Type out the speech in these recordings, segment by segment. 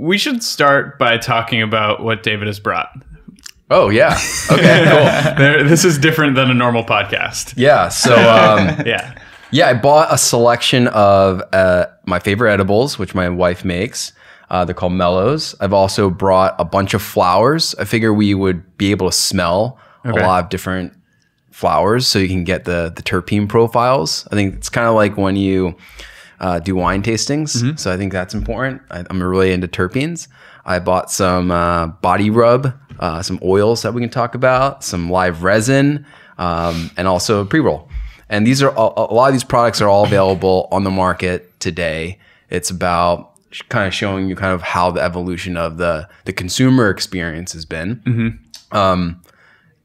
we should start by talking about what David has brought. Oh, yeah. Okay, cool. This is different than a normal podcast. Yeah. So, yeah, I bought a selection of my favorite edibles, which my wife makes. They're called Mellows. I've also brought a bunch of flowers. I figure we would be able to smell a lot of different flowers so you can get the terpene profiles. I think it's kind of like when you do wine tastings. So I think that's important. I'm really into terpenes. I bought some body rub, some oils that we can talk about, some live resin, and also a pre-roll. And these are a lot of these products are all available on the market today. It's about kind of showing you kind of how the evolution of the consumer experience has been.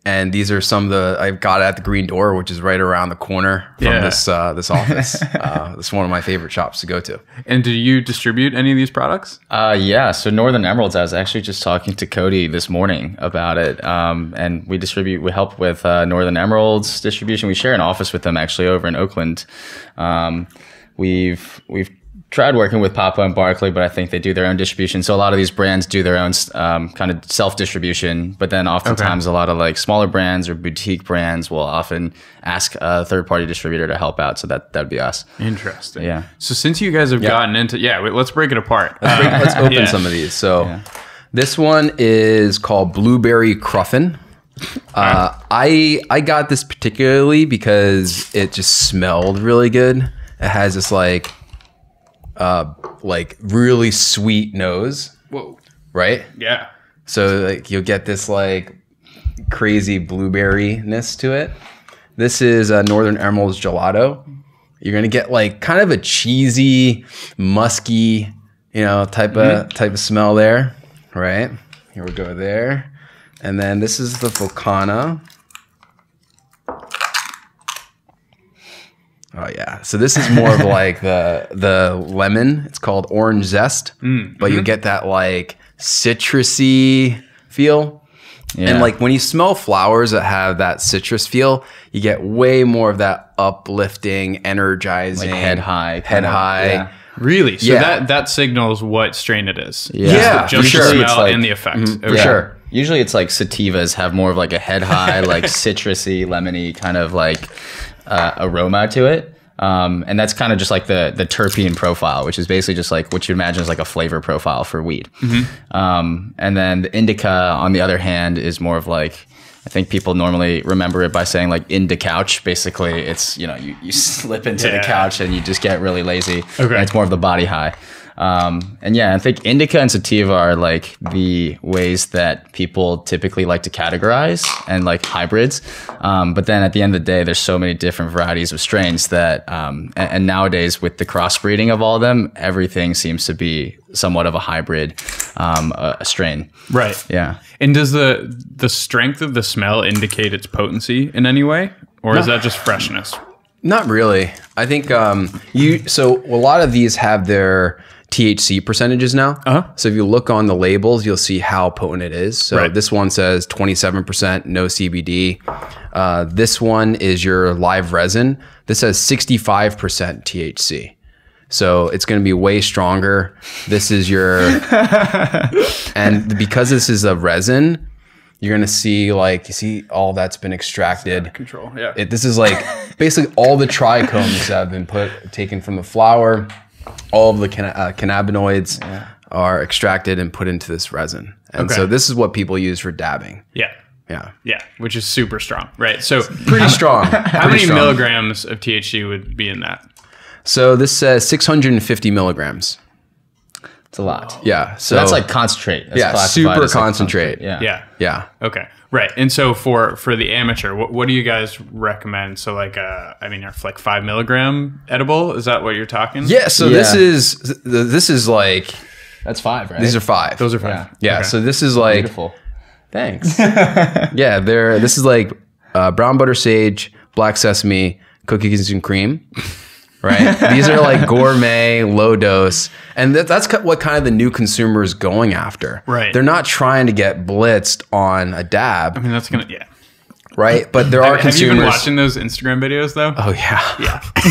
And these are some of the I've got at the Green Door, which is right around the corner from this office. It's one of my favorite shops to go to. And do you distribute any of these products? Yeah. So Northern Emeralds, I was actually just talking to Cody this morning about it. And we help with Northern Emeralds distribution. We share an office with them actually over in Oakland. We've tried working with Papa and Barkley, but I think they do their own distribution. So a lot of these brands do their own kind of self-distribution, but then oftentimes a lot of like smaller brands or boutique brands will often ask a third-party distributor to help out. So that'd be us. Interesting. Yeah. So since you guys have gotten into, let's break it apart. Let's open some of these. So this one is called Blueberry Cruffin. I got this particularly because it just smelled really good. It has this like really sweet nose. Whoa. Right? Yeah. So like you'll get this like crazy blueberry-ness to it. This is a Northern Emeralds gelato. You're gonna get like kind of a cheesy, musky, type of smell there. Right? Here we go there. And then this is the Volcana. Oh yeah, so this is more of like the lemon. It's called Orange Zest, but you get that like citrusy feel. Yeah. And like when you smell flowers that have that citrus feel, you get way more of that uplifting, energizing, like head high. Yeah. Really? So that signals what strain it is. Yeah, just for the sure. smell and the effect. For sure. Usually it's like sativas have more of like a head high, like citrusy, lemony kind of like aroma to it. And that's kind of just like the terpene profile, which is basically just like what you imagine is like a flavor profile for weed. And then the indica, on the other hand, is more of like, I think people normally remember it by saying like in the couch. Basically, it's, you slip into the couch and you just get really lazy. And it's more of the body high. And yeah, I think indica and sativa are like the ways that people typically like to categorize and like hybrids. But then at the end of the day, there's so many different varieties of strains that, and nowadays with the crossbreeding of all of them, everything seems to be somewhat of a hybrid, a strain. Right. Yeah. And does the strength of the smell indicate its potency in any way? Or is that just freshness? Not really. I think so a lot of these have their THC percentages now. So if you look on the labels, you'll see how potent it is. So this one says 27%, no CBD. This one is your live resin. This has 65% THC. So it's going to be way stronger. This is your, and because this is a resin, you're going to see all that's been extracted. Control, yeah. This is like basically all the trichomes that have been taken from the flower. All of the cannabinoids are extracted and put into this resin. And so this is what people use for dabbing. Yeah. Yeah. Yeah, which is super strong, right? So pretty strong. How many milligrams of THC would be in that? So this says 650 milligrams. It's a lot. Yeah. So that's like concentrate. That's super concentrate. Yeah. Okay. Right. And so for the amateur, what do you guys recommend? So like like 5 milligram edible, is that what you're talking? Yeah. So this is like, that's 5, right? These are 5. Those are 5. Yeah. So this is like, beautiful. Thanks. Yeah. This is like brown butter sage, black sesame, cookies and cream. Right? These are like gourmet, low dose. And that's what kind of the new consumer is going after. Right. They're not trying to get blitzed on a dab. I mean, that's going to, right? But there are consumers. Have you been watching those Instagram videos though? Oh yeah.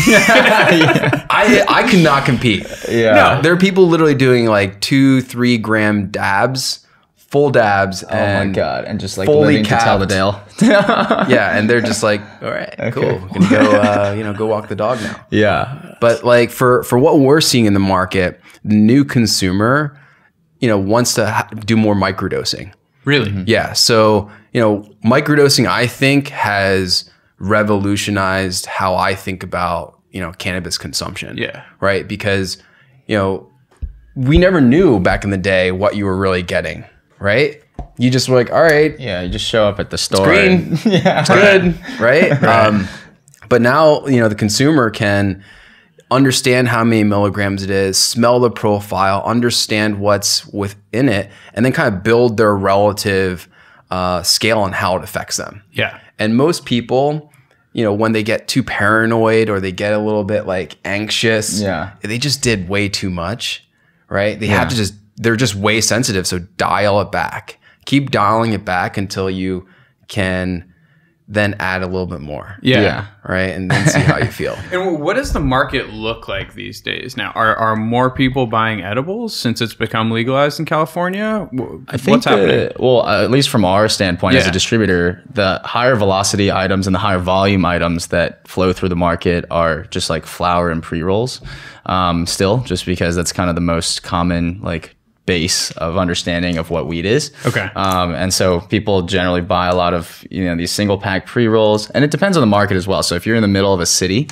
Yeah. I could not compete. Yeah. No, there are people literally doing like 2-3 gram dabs, full dabs. Oh my God. And just like fully living to tell the tale. Yeah. And they're just like, all right, cool. We can go, go walk the dog now. Yeah. But like for what we're seeing in the market, the new consumer, wants to do more microdosing. Really? Yeah. So, microdosing, I think, has revolutionized how I think about, cannabis consumption. Yeah. Right. Because, we never knew back in the day what you were really getting. Right. You just were like, all right. Yeah. You just show up at the store. Green. It's good. Right. But now, the consumer can understand how many milligrams it is, smell the profile, understand what's within it, and then kind of build their relative scale on how it affects them. Yeah. And most people, when they get too paranoid or they get a little bit like anxious, they just did way too much, right? They have to they're just way sensitive. So dial it back. Keep dialing it back until you can then add a little bit more. Yeah. Right. And then see how you feel. And what does the market look like these days now? Are more people buying edibles since it's become legalized in California? I think what's happening? At least from our standpoint as a distributor, the higher velocity items and the higher volume items that flow through the market are just like flower and pre-rolls still, just because that's kind of the most common like base of understanding of what weed is. Okay. And so people generally buy a lot of, these single pack pre-rolls, and it depends on the market as well. So if you're in the middle of a city,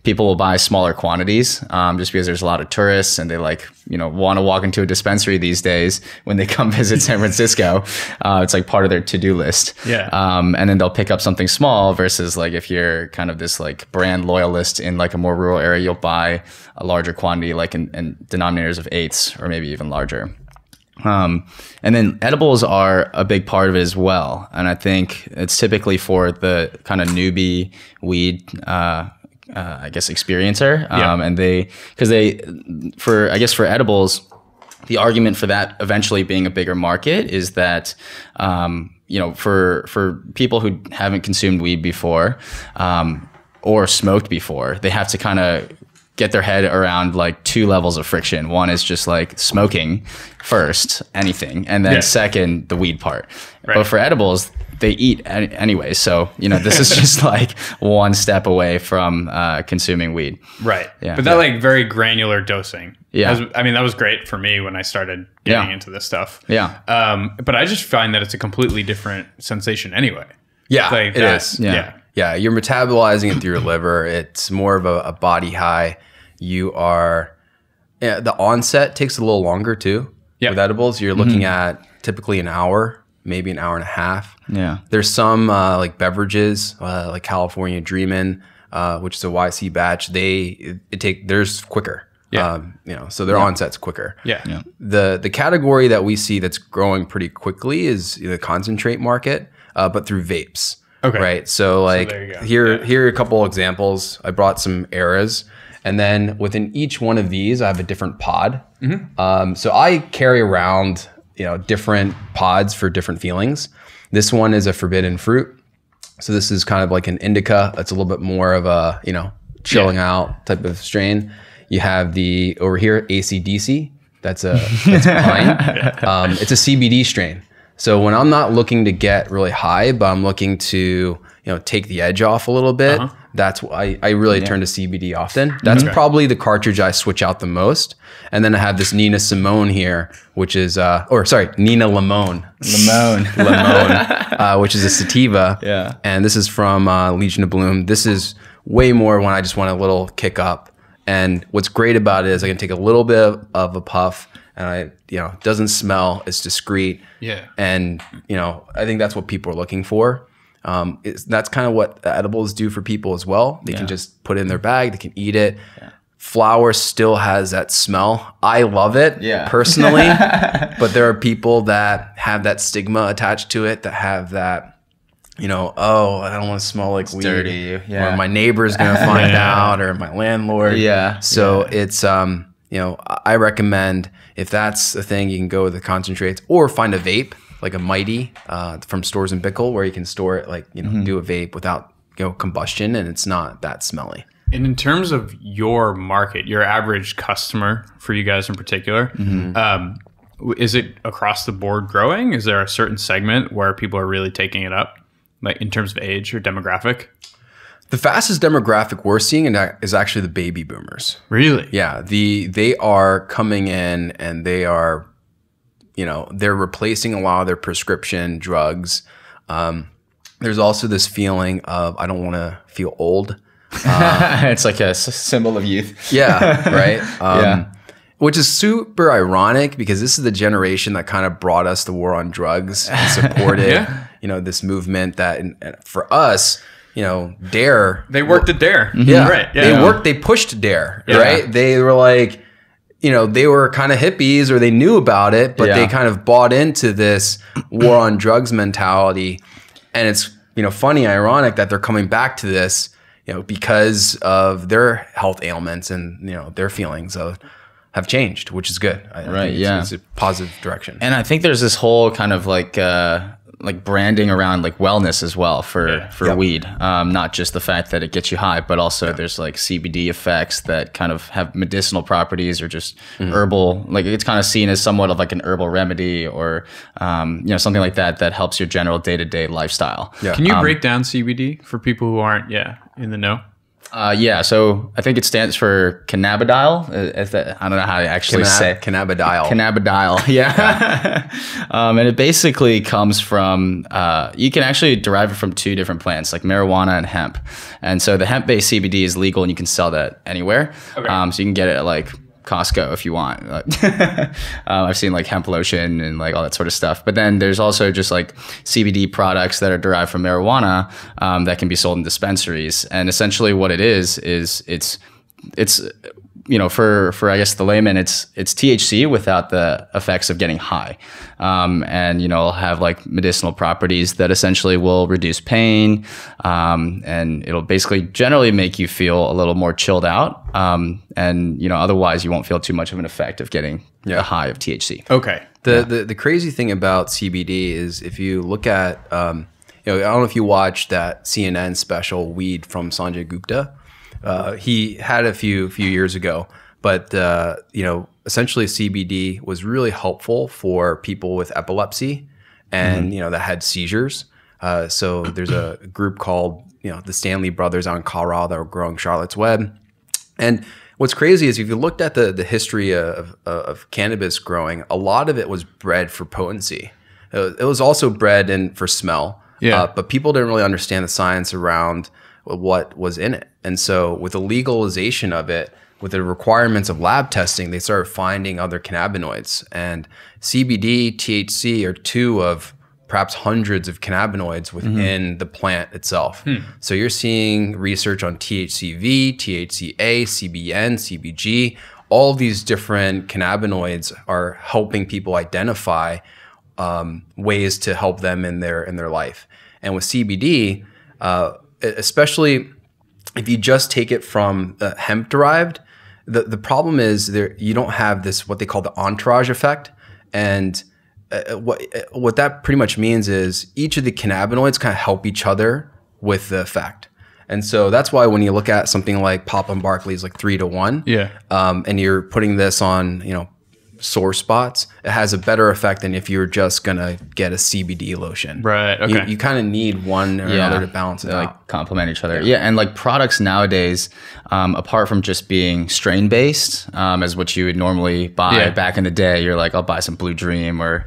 people will buy smaller quantities just because there's a lot of tourists and they want to walk into a dispensary these days when they come visit San Francisco. It's like part of their to-do list. Yeah. And then they'll pick up something small versus like if you're kind of this like brand loyalist in like a more rural area, you'll buy a larger quantity like in denominators of eighths or maybe even larger. And then edibles are a big part of it as well. And I think it's typically for the kind of newbie weed I guess experiencer. And for edibles, the argument for that eventually being a bigger market is that, for people who haven't consumed weed before, or smoked before, they have to kind of get their head around like 2 levels of friction. One is just like smoking first, anything. And then second, the weed part. Right. But for edibles, they eat anyway. So, this is just like one step away from consuming weed. Right. Yeah. But that like very granular dosing. Yeah. That was great for me when I started getting into this stuff. Yeah. But I just find that it's a completely different sensation anyway. Yeah, like it is. Yeah. Yeah, you're metabolizing it through your liver. It's more of a body high. You are, the onset takes a little longer too. Yeah. With edibles, you're looking at typically an hour, maybe an hour and a half. Yeah. There's some like beverages, like California Dreamin', which is a YC batch. Theirs quicker. Yeah. So their onset's quicker. Yeah. The category that we see that's growing pretty quickly is the concentrate market, but through vapes. Okay. Right. So like here are a couple examples. I brought some eras, and then within each one of these, I have a different pod. Mm-hmm. So I carry around different pods for different feelings. This one is a forbidden fruit. So this is kind of like an indica. It's a little bit more of a chilling out type of strain. You have the over here AC/DC. That's pine. It's a CBD strain. So when I'm not looking to get really high, but I'm looking to take the edge off a little bit, that's why I really turn to CBD often. That's probably the cartridge I switch out the most. And then I have this Nina Simone here, which is Nina Limone, which is a sativa. Yeah. And this is from Legion of Bloom. This is way more when I just want a little kick up. And what's great about it is I can take a little bit of a puff, and it doesn't smell. It's discreet. Yeah. And I think that's what people are looking for. That's kind of what the edibles do for people as well. They can just put it in their bag. They can eat it. Yeah. Flower still has that smell. I love it personally, but there are people that have that stigma attached to it, that have that, I don't want to smell like weed. Dirty. Or my neighbor's going to find out, or my landlord. Yeah. So it's, I recommend if that's the thing, you can go with the concentrates or find a vape. like a Mighty from Stores and Bickle, where you can store it, like, you know, do a vape without, you know, combustion, and it's not that smelly. And in terms of your market, your average customer for you guys in particular, is it across the board growing? Is there a certain segment where people are really taking it up, like in terms of age or demographic? The fastest demographic we're seeing is actually the baby boomers. Really? Yeah. They are coming in, and they are, you know, they're replacing a lot of their prescription drugs. There's also this feeling of, I don't want to feel old. It's like a symbol of youth. Yeah, right. Which is super ironic, because this is the generation that kind of brought us the war on drugs and supported, you know, this movement that, and for us, you know, DARE. They worked at DARE. Yeah, right. Yeah. They pushed DARE, right? They were like, you know, they were kind of hippies, or they knew about it, but they kind of bought into this war on drugs mentality. And it's, you know, funny, ironic that they're coming back to this, you know, because of their health ailments, and, you know, their feelings have changed, which is good. I think it's a positive direction. And I think there's this whole kind of like branding around like wellness as well for weed. Not just the fact that it gets you high, but also there's like CBD effects that kind of have medicinal properties, or just herbal. Like, it's kind of seen as somewhat of like an herbal remedy, or you know, something like that helps your general day-to-day lifestyle. Yeah. Can you break down CBD for people who aren't in the know? So I think it stands for cannabidiol. I don't know how to actually say cannabidiol. Cannabidiol, yeah. And it basically comes from, you can actually derive it from two different plants, like marijuana and hemp. And so the hemp-based CBD is legal, and you can sell that anywhere. Okay. So you can get it at like Costco if you want. I've seen like hemp lotion and like all that sort of stuff. But then there's also just like CBD products that are derived from marijuana that can be sold in dispensaries. And essentially what it is it's you know, for I guess the layman, it's THC without the effects of getting high, and you know, it'll have like medicinal properties that essentially will reduce pain, and it'll basically generally make you feel a little more chilled out, and you know, otherwise you won't feel too much of an effect of getting the high of THC. Okay. The crazy thing about CBD is, if you look at, you know, I don't know if you watched that CNN special Weed from Sanjay Gupta. He had a few years ago, but you know, essentially CBD was really helpful for people with epilepsy and you know, that had seizures. So there's a group called, you know, the Stanley Brothers out in Colorado that were growing Charlotte's Web. And what's crazy is, if you looked at the history of cannabis growing, a lot of it was bred for potency. It was also bred for smell. Yeah. But people didn't really understand the science around what was in it. And so with the legalization of it, with the requirements of lab testing, they started finding other cannabinoids. And CBD, THC are two of perhaps hundreds of cannabinoids within the plant itself. So you're seeing research on THCV, THCA, CBN, CBG. All of these different cannabinoids are helping people identify ways to help them in their life. And with CBD, especially if you just take it from hemp derived, the problem is you don't have this, what they call the entourage effect. And what that pretty much means is each of the cannabinoids kind of help each other with the effect. And so that's why when you look at something like Popham Barkley's like 3-to-1, and you're putting this on, you know, sore spots, it has a better effect than if you were just gonna get a CBD lotion. Right. Okay. You kind of need one or another to balance it out. Like complement each other. Yeah. And like products nowadays, apart from just being strain based, as what you would normally buy back in the day, you're like, I'll buy some Blue Dream or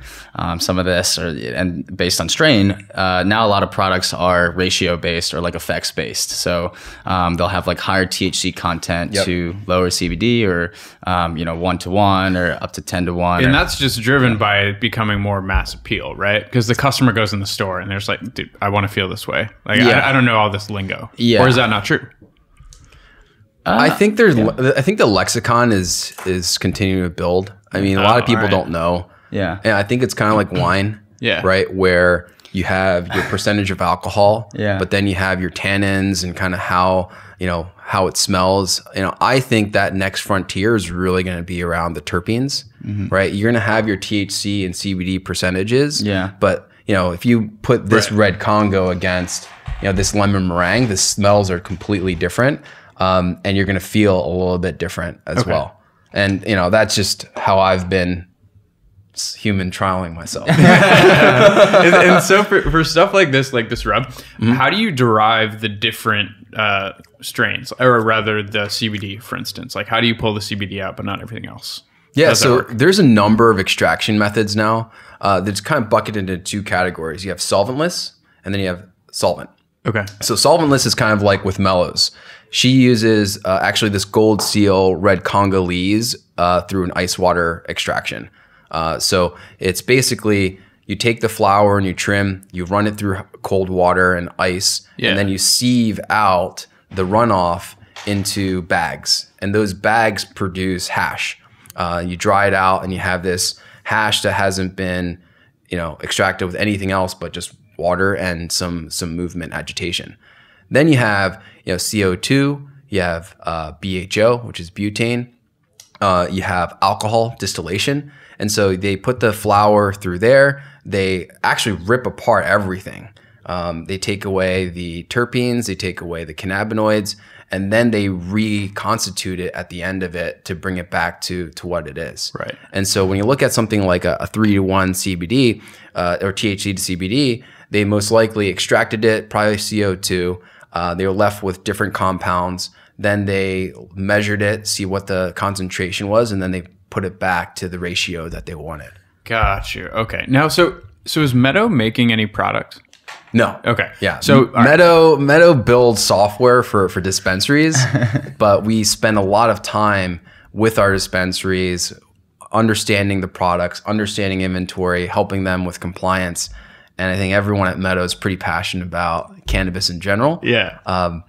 some of this, and based on strain. Now a lot of products are ratio based or like effects based. So they'll have like higher THC content to lower CBD, or 1-to-1 or up to 10-to-1. And that's just driven by becoming more mass appeal, right? Because the customer goes in the store and they're just like, dude, I want to feel this way. Like, I don't know all this lingo. Or is that not true? I think I think the lexicon is continuing to build. I mean, a lot of people don't know. Yeah. And I think it's kind of like wine. Right? Where you have your percentage of alcohol, but then you have your tannins and kind of how how it smells. I think that next frontier is really going to be around the terpenes, right? You're going to have your THC and CBD percentages. Yeah. But, if you put this red Congo against, this lemon meringue, the smells are completely different. And you're going to feel a little bit different as well. And, that's just how I've been human trialing myself. and so for stuff like this rub, how do you derive the different strains, or rather the CBD, for instance? Like, how do you pull the CBD out but not everything else? Yeah, so there's a number of extraction methods now that's kind of bucketed into two categories. You have solventless, and then you have solvent. Okay. So solventless is kind of like with Mellows. She uses actually this gold seal red Congolese through an ice water extraction. So it's basically you take the flower and you trim, you run it through cold water and ice, and then you sieve out the runoff into bags. And those bags produce hash. You dry it out and you have this hash that hasn't been, extracted with anything else but just water and some movement agitation. Then you have, CO2, you have BHO, which is butane. You have alcohol distillation. And so they put the flower through there. They actually rip apart everything. They take away the terpenes, they take away the cannabinoids, and then they reconstitute it at the end of it to bring it back to what it is. Right. And so when you look at something like a 3-to-1 CBD or THC to CBD, they most likely extracted it, probably CO2. They were left with different compounds. Then they measured it, see what the concentration was, and then they put it back to the ratio that they wanted. Got you. Okay. Now, so is Meadow making any product? No. Okay. Yeah. So Meadow builds software for dispensaries, but we spend a lot of time with our dispensaries, understanding the products, understanding inventory, helping them with compliance. And I think everyone at Meadow is pretty passionate about cannabis in general. Yeah.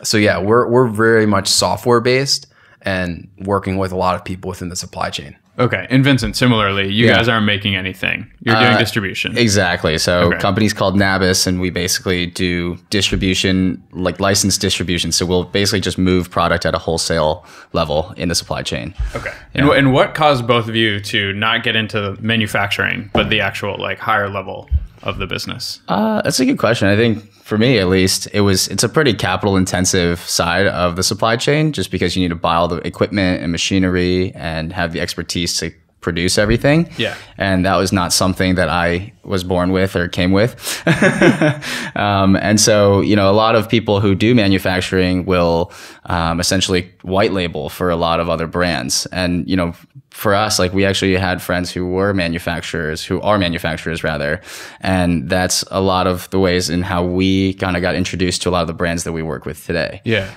So yeah, we're very much software based and working with a lot of people within the supply chain. Okay. And Vincent, similarly, you guys aren't making anything. You're doing distribution. Exactly. So company's called Nabis, and we basically do distribution, like licensed distribution. So we'll basically just move product at a wholesale level in the supply chain. Okay. Yeah. And what caused both of you to not get into manufacturing, but the actual higher level of the business? That's a good question. I think for me, at least, it's a pretty capital intensive side of the supply chain, just because you need to buy all the equipment and machinery and have the expertise to produce everything. Yeah. And that was not something that I was born with or came with. And so, a lot of people who do manufacturing will essentially white label for a lot of other brands. And, for us, we actually had friends who are manufacturers rather. And that's a lot of the ways in how we kind of got introduced to a lot of the brands that we work with today. Yeah.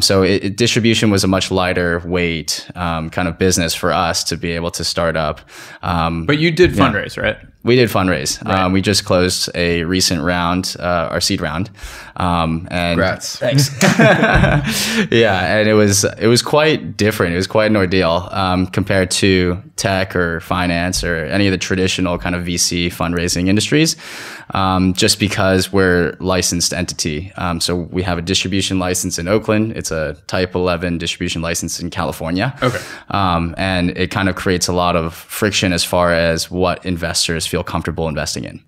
So distribution was a much lighter weight kind of business for us to be able to start up. But you did fundraise, right? We did fundraise. Right. We just closed a recent round, our seed round. And Congrats. Thanks. Yeah, and it was quite different. It was quite an ordeal compared to tech or finance or any of the traditional kind of VC fundraising industries, just because we're licensed entity. So we have a distribution license in Oakland. It's a Type 11 distribution license in California. Okay. And it kind of creates a lot of friction as far as what investors feel comfortable investing in.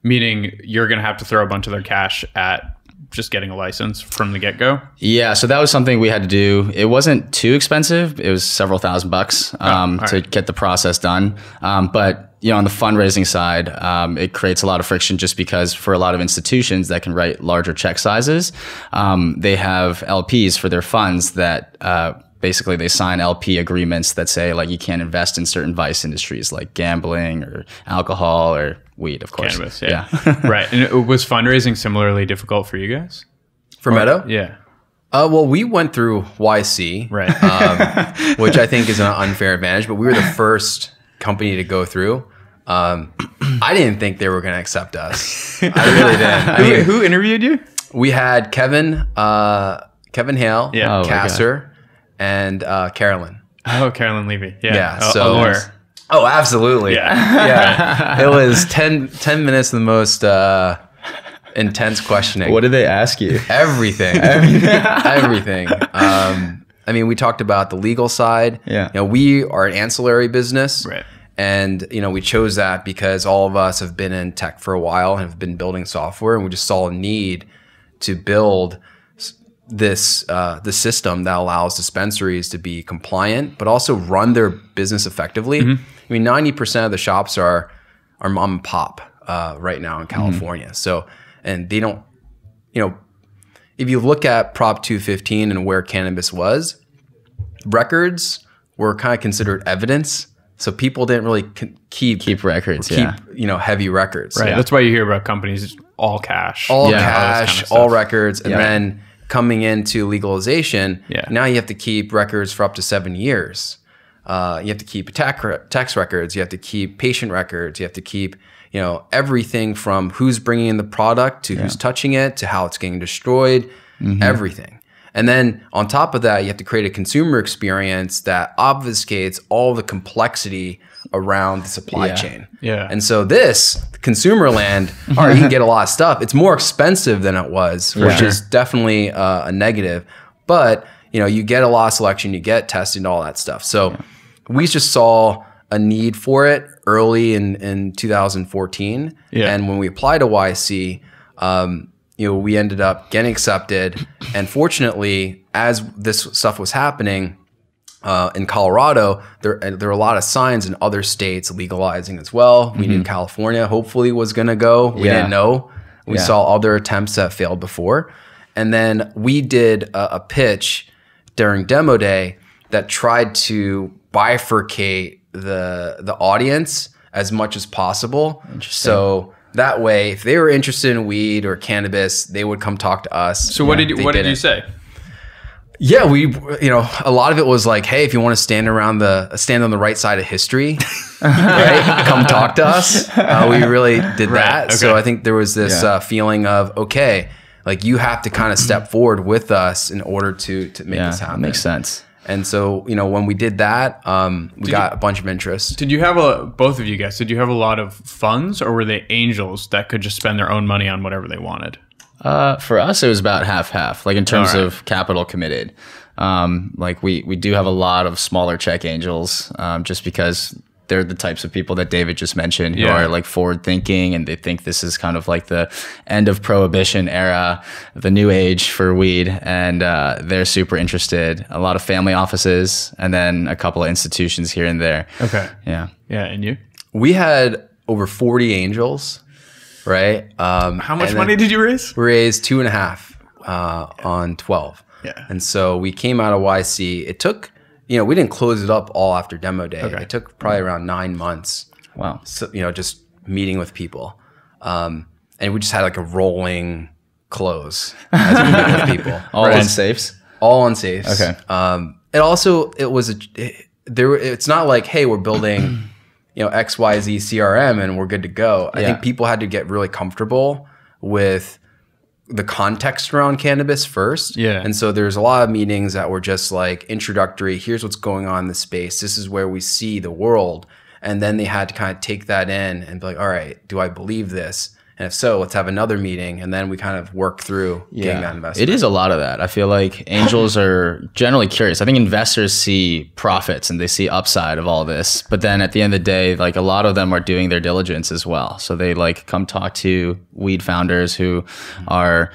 Meaning you're going to have to throw a bunch of their cash at just getting a license from the get-go? Yeah, so that was something we had to do. It wasn't too expensive. It was several $1,000s to get the process done. But on the fundraising side, it creates a lot of friction just because for a lot of institutions that can write larger check sizes, they have LPs for their funds that basically they sign LP agreements that say you can't invest in certain vice industries like gambling or alcohol or weed, of course. Cannabis, yeah. Right. And was fundraising similarly difficult for you guys? For Meadow? Yeah. Well, we went through YC, right? Which I think is an unfair advantage, but we were the first company to go through. I didn't think they were going to accept us. I really didn't. Who interviewed you? We had Kevin Hale, Casser, and Carolyn. Oh, Carolyn Levy. Yeah. So a lawyer. Oh, absolutely. Yeah. It was 10 minutes the most intense questioning. What did they ask you? Everything. Everything. I mean, we talked about the legal side. Yeah. You know, we are an ancillary business. Right. And, you know, we chose that because all of us have been in tech for a while and have been building software, and we just saw a need to build this the system that allows dispensaries to be compliant, but also run their business effectively. I mean, 90% of the shops are mom and pop right now in California. So, and they don't, you know, if you look at Prop 215 and where cannabis was, records were kind of considered evidence. So people didn't really keep records, you know, heavy records. Right. Yeah. That's why you hear about companies all cash. All this cash, kind of all stuff. records. And then coming into legalization, now you have to keep records for up to 7 years. You have to keep tax records. You have to keep patient records. You have to keep, you know, everything from who's bringing in the product to who's touching it to how it's getting destroyed, everything. And then on top of that, you have to create a consumer experience that obfuscates all the complexity around the supply chain. Yeah. And so this, consumer land, all right, you can get a lot of stuff. It's more expensive than it was, which is definitely a negative. But, you know, you get a lot of selection, you get testing, all that stuff. So we just saw a need for it early in 2014. Yeah. And when we applied to YC, you know, we ended up getting accepted. And fortunately, as this stuff was happening in Colorado, there were a lot of signs in other states legalizing as well. We knew California hopefully was going to go. We didn't know. We saw other attempts that failed before. And then we did a pitch during demo day that tried to bifurcate the audience as much as possible. So that way, if they were interested in weed or cannabis, they would come talk to us. So what did you say? Yeah, we, you know, a lot of it was like, hey, if you want to stand on the right side of history, right, come talk to us. We really did that. Okay. So I think there was this feeling of, okay, like you have to kind of step forward with us in order to make this happen. That makes sense. And so, you know, when we did that, we got a bunch of interest. Did you have both of you guys, did you have a lot of funds, or were they angels that could just spend their own money on whatever they wanted? For us, it was about half-half, like in terms of capital committed. Like we do have a lot of smaller check angels, just because they're the types of people that David just mentioned who are like forward thinking, and they think this is kind of like the end of prohibition era, the new age for weed. And they're super interested. A lot of family offices, and then a couple of institutions here and there. Okay. Yeah. Yeah. And you? We had over 40 angels, right? How much money did you raise? We raised 2.5 on 12. Yeah. And so we came out of YC. It took, you know, we didn't close it up all after demo day. Okay. It took probably around 9 months. Wow. So, you know, just meeting with people. And we just had like a rolling close as we meet with people. All on safes? All on safes. Okay. It's not like, hey, we're building, you know, XYZ CRM and we're good to go. I think people had to get really comfortable with the context around cannabis first. Yeah. And so there's a lot of meetings that were just like introductory. Here's what's going on in the space. This is where we see the world. And then they had to kind of take that in and be like, all right, do I believe this? And if so, let's have another meeting. And then we kind of work through getting that investment. It is a lot of that. I feel like angels are generally curious. I think investors see profits and they see upside of all this. But then at the end of the day, like a lot of them are doing their diligence as well. So they like come talk to weed founders who are,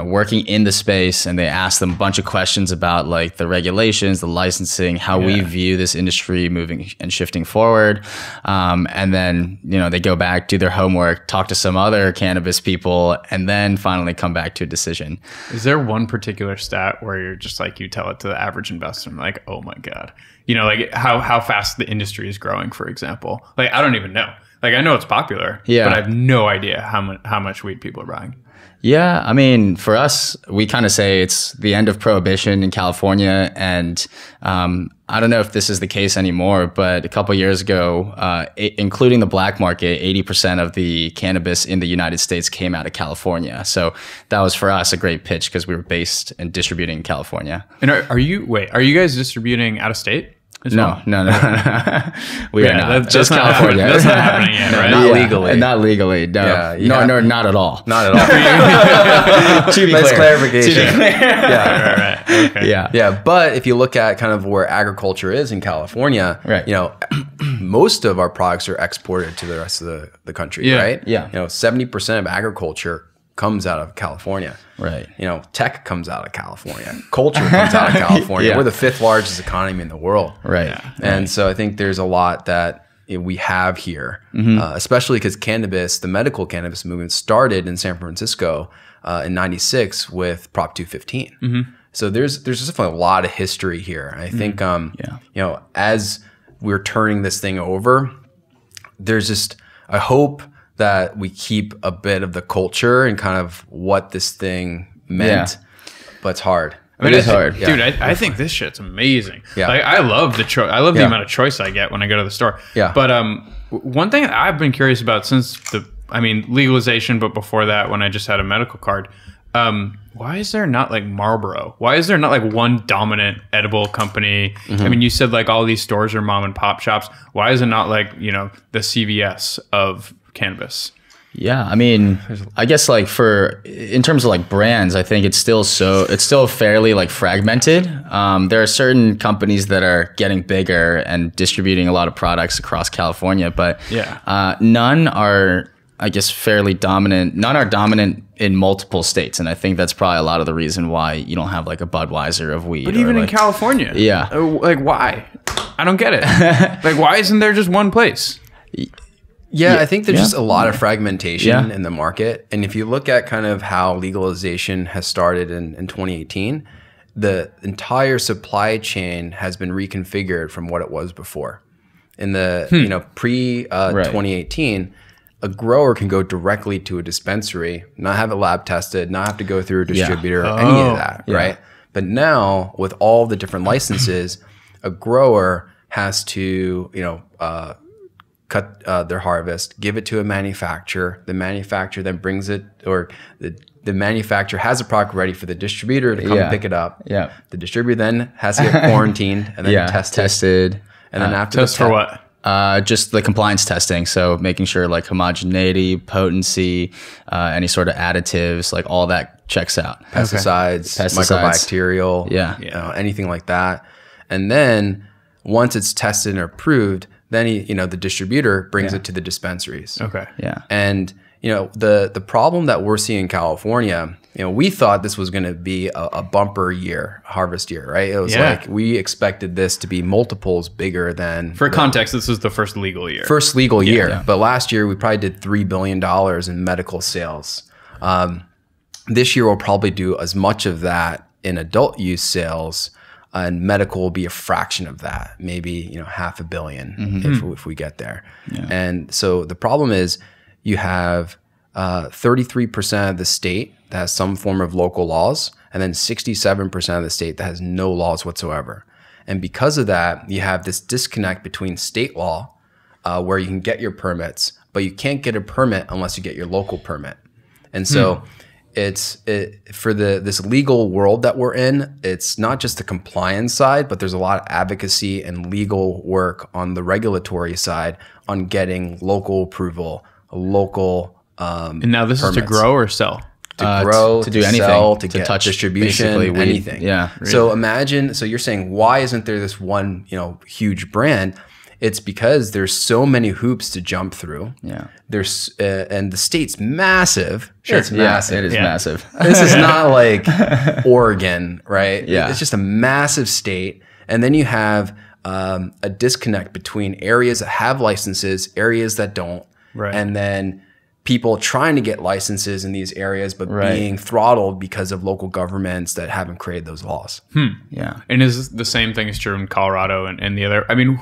working in the space, and they ask them a bunch of questions about like the regulations, the licensing, how we view this industry moving and shifting forward. And then, they go back, do their homework, talk to some other cannabis people, and then finally come back to a decision. Is there one particular stat where you're just like, you tell it to the average investor, like, oh my God, like how fast the industry is growing, for example? Like, I don't even know. Like, I know it's popular, but I have no idea how much weed people are buying. Yeah, I mean, for us, we kind of say it's the end of prohibition in California, and I don't know if this is the case anymore, but a couple of years ago, including the black market, 80% of the cannabis in the United States came out of California. So that was for us a great pitch because we were based and distributing in California. And are you guys distributing out of state? No. We are not. That's Just not California. That's not happening yet, right? Not legally. Not legally. No. No, not at all. Not at all. To be Nice clear. clarification. Right. Okay. Yeah. But if you look at kind of where agriculture is in California, Right. Most of our products are exported to the rest of the country, Yeah. right? Yeah. 70% of agriculture comes out of California. Right. Tech comes out of California. Culture comes out of California. Yeah. We're the 5th largest economy in the world. Right. Yeah. And so I think there's a lot that we have here, especially because cannabis, the medical cannabis movement started in San Francisco in 96 with Prop 215. So there's just a lot of history here. And I think, as we're turning this thing over, there's just, I hope that we keep a bit of the culture and kind of what this thing meant, but it's hard. It is hard. Yeah. Dude, I think this shit's amazing. Yeah. Like, I love the choice. I love the amount of choice I get when I go to the store. Yeah. But one thing that I've been curious about since legalization, but before that, when I just had a medical card, why is there not like Marlboro? Why is there not like one dominant edible company? I mean, you said like all these stores are mom and pop shops. Why is it not like, the CVS of cannabis? Yeah, I mean, I guess like in terms of like brands, I think it's still fairly like fragmented. There are certain companies that are getting bigger and distributing a lot of products across California, but none are, I guess, fairly dominant. None are dominant in multiple states, and I think that's probably a lot of the reason why you don't have like a Budweiser of weed. But even like, in California, like why? I don't get it. Like, why isn't there just one place? Yeah, I think there's just a lot of fragmentation in the market. And if you look at kind of how legalization has started in 2018, the entire supply chain has been reconfigured from what it was before. In the pre 2018, a grower can go directly to a dispensary, not have it lab tested, not have to go through a distributor, any of that, right? But now with all the different licenses, a grower has to, cut their harvest, give it to a manufacturer. The manufacturer then brings it, or the manufacturer has a product ready for the distributor to come pick it up. Yeah. The distributor then has to get quarantined and then tested. And then after test for what? Just the compliance testing. So making sure like homogeneity, potency, any sort of additives, like all that checks out. Pesticides, microbacterial, anything like that. And then once it's tested and approved, then the distributor brings it to the dispensaries. Okay. Yeah. And the problem that we're seeing in California, we thought this was going to be a bumper year, harvest year, right? It was like we expected this to be multiples bigger than. For context, this is the first legal year. First legal year, but last year we probably did $3 billion in medical sales. This year we'll probably do as much of that in adult use sales. And medical will be a fraction of that, maybe $500 million if we get there. Yeah. And so the problem is you have 33% of the state that has some form of local laws, and then 67% of the state that has no laws whatsoever. And because of that, you have this disconnect between state law, where you can get your permits, but you can't get a permit unless you get your local permit. And so for this legal world that we're in, it's not just the compliance side, but there's a lot of advocacy and legal work on the regulatory side on getting local approval, local and now this permits. Is to grow or sell? To grow, to do anything, sell, to to get touch distribution, anything. Yeah. Really. So imagine, so you're saying, why isn't there this one, huge brand? It's because there's so many hoops to jump through. Yeah. There's and the state's massive. Sure, it's massive. It is massive. This is not like Oregon, right? Yeah. It's just a massive state. And then you have a disconnect between areas that have licenses, areas that don't. Right. And then people trying to get licenses in these areas, but being throttled because of local governments that haven't created those laws. Yeah. And is the same thing is true in Colorado and the other? I mean,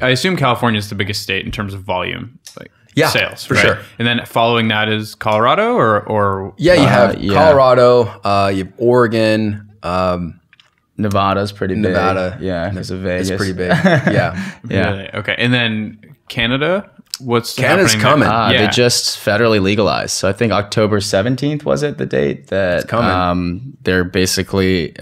I assume California is the biggest state in terms of volume, like sales, for right? sure. And then following that is Colorado, or you have Colorado, you have Oregon, Nevada's pretty big. Nevada, because of Vegas, it's pretty big. Yeah, Really? Okay, and then Canada. Canada's coming? They just federally legalized. So I think October 17th was it the date that it's coming. They're basically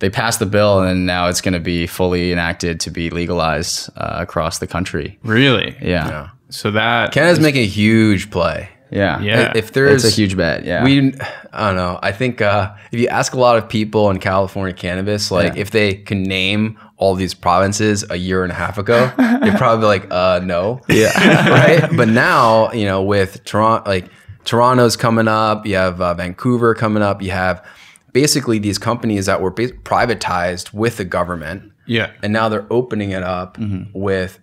they passed the bill, and now it's going to be fully enacted to be legalized across the country. Really? Yeah. So that Canada's making a huge play. Yeah. If there's it's a huge bet. Yeah. I don't know. I think if you ask a lot of people in California cannabis, like if they can name all these provinces a year and a half ago, you're probably like, no. Yeah. Right. But now, you know, with Toronto, like Toronto's coming up, you have Vancouver coming up, you have basically these companies that were privatized with the government. Yeah. And now they're opening it up with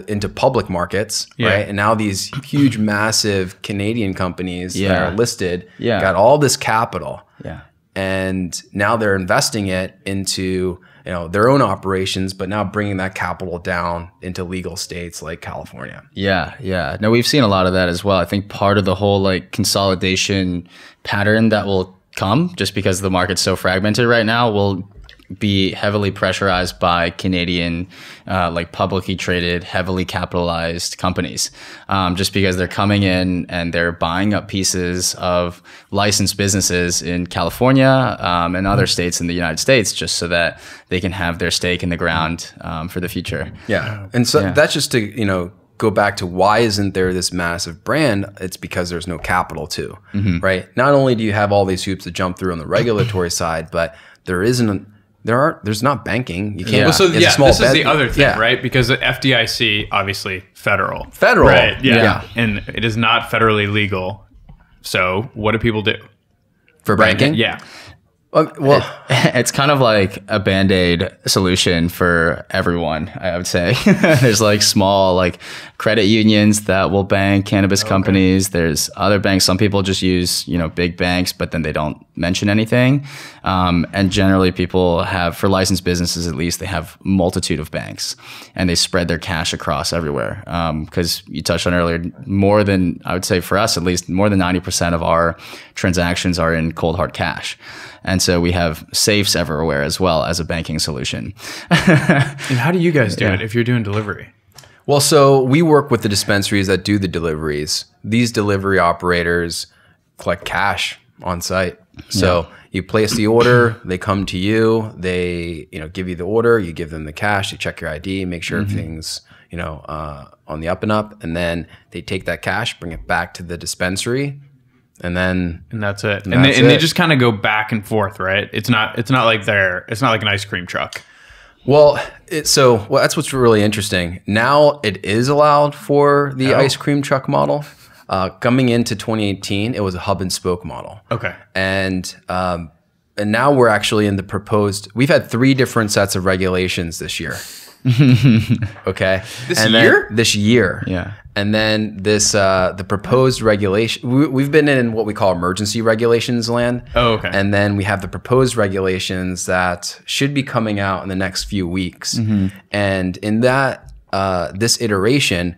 into public markets, right? And now these huge, massive Canadian companies that are listed got all this capital. Yeah. And now they're investing it into, you know, their own operations, but now bringing that capital down into legal states like California. Yeah. No, we've seen a lot of that as well. I think part of the whole like consolidation pattern that will come just because the market's so fragmented right now will be heavily pressurized by Canadian, like publicly traded, heavily capitalized companies, just because they're coming in and they're buying up pieces of licensed businesses in California and other states in the United States, just so that they can have their stake in the ground for the future. Yeah, and so that's just to, you know, go back to why isn't there this massive brand? It's because there's no capital too, right? Not only do you have all these hoops to jump through on the regulatory side, but there's not banking. You can't. Well, so it's a small this is the other thing, right? Because the FDIC, obviously federal, right? Yeah. And it is not federally legal. So what do people do for banking? Yeah. Well, it's kind of like a Band-Aid solution for everyone, I would say. There's like small like credit unions that will bank cannabis companies. There's other banks. Some people just use, you know, big banks, but then they don't mention anything. And generally people have, for licensed businesses at least, they have multitude of banks and they spread their cash across everywhere. Because you touched on earlier, more than, I would say for us at least, more than 90% of our transactions are in cold hard cash. And so we have safes everywhere as well as a banking solution. And how do you guys do it if you're doing delivery? Well, so we work with the dispensaries that do the deliveries. These delivery operators collect cash on site. So you place the order, they come to you, they, you know, give you the order, you give them the cash, you check your ID, make sure everything's, you know, on the up and up, and then they take that cash, bring it back to the dispensary. And that's it. And they just kind of go back and forth, right? It's not like an ice cream truck. Well, that's what's really interesting. Now it is allowed for the ice cream truck model. Coming into 2018, it was a hub and spoke model. Okay. And now we're actually in the proposed. We've had 3 different sets of regulations this year. Okay. This year. Yeah. And then the proposed regulation, we've been in what we call emergency regulations land. Oh, okay. And then we have the proposed regulations that should be coming out in the next few weeks. And in that, this iteration,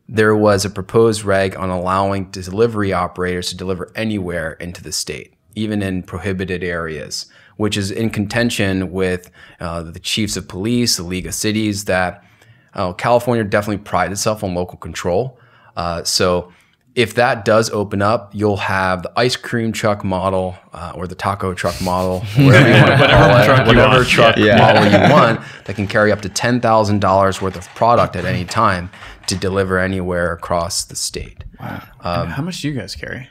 there was a proposed reg on allowing delivery operators to deliver anywhere into the state, even in prohibited areas, which is in contention with the chiefs of police, the League of Cities, that California definitely prides itself on local control. So if that does open up, you'll have the ice cream truck model or the taco truck model, whatever you want to call it, whatever truck model you want, that can carry up to $10,000 worth of product at any time to deliver anywhere across the state. Wow. How much do you guys carry?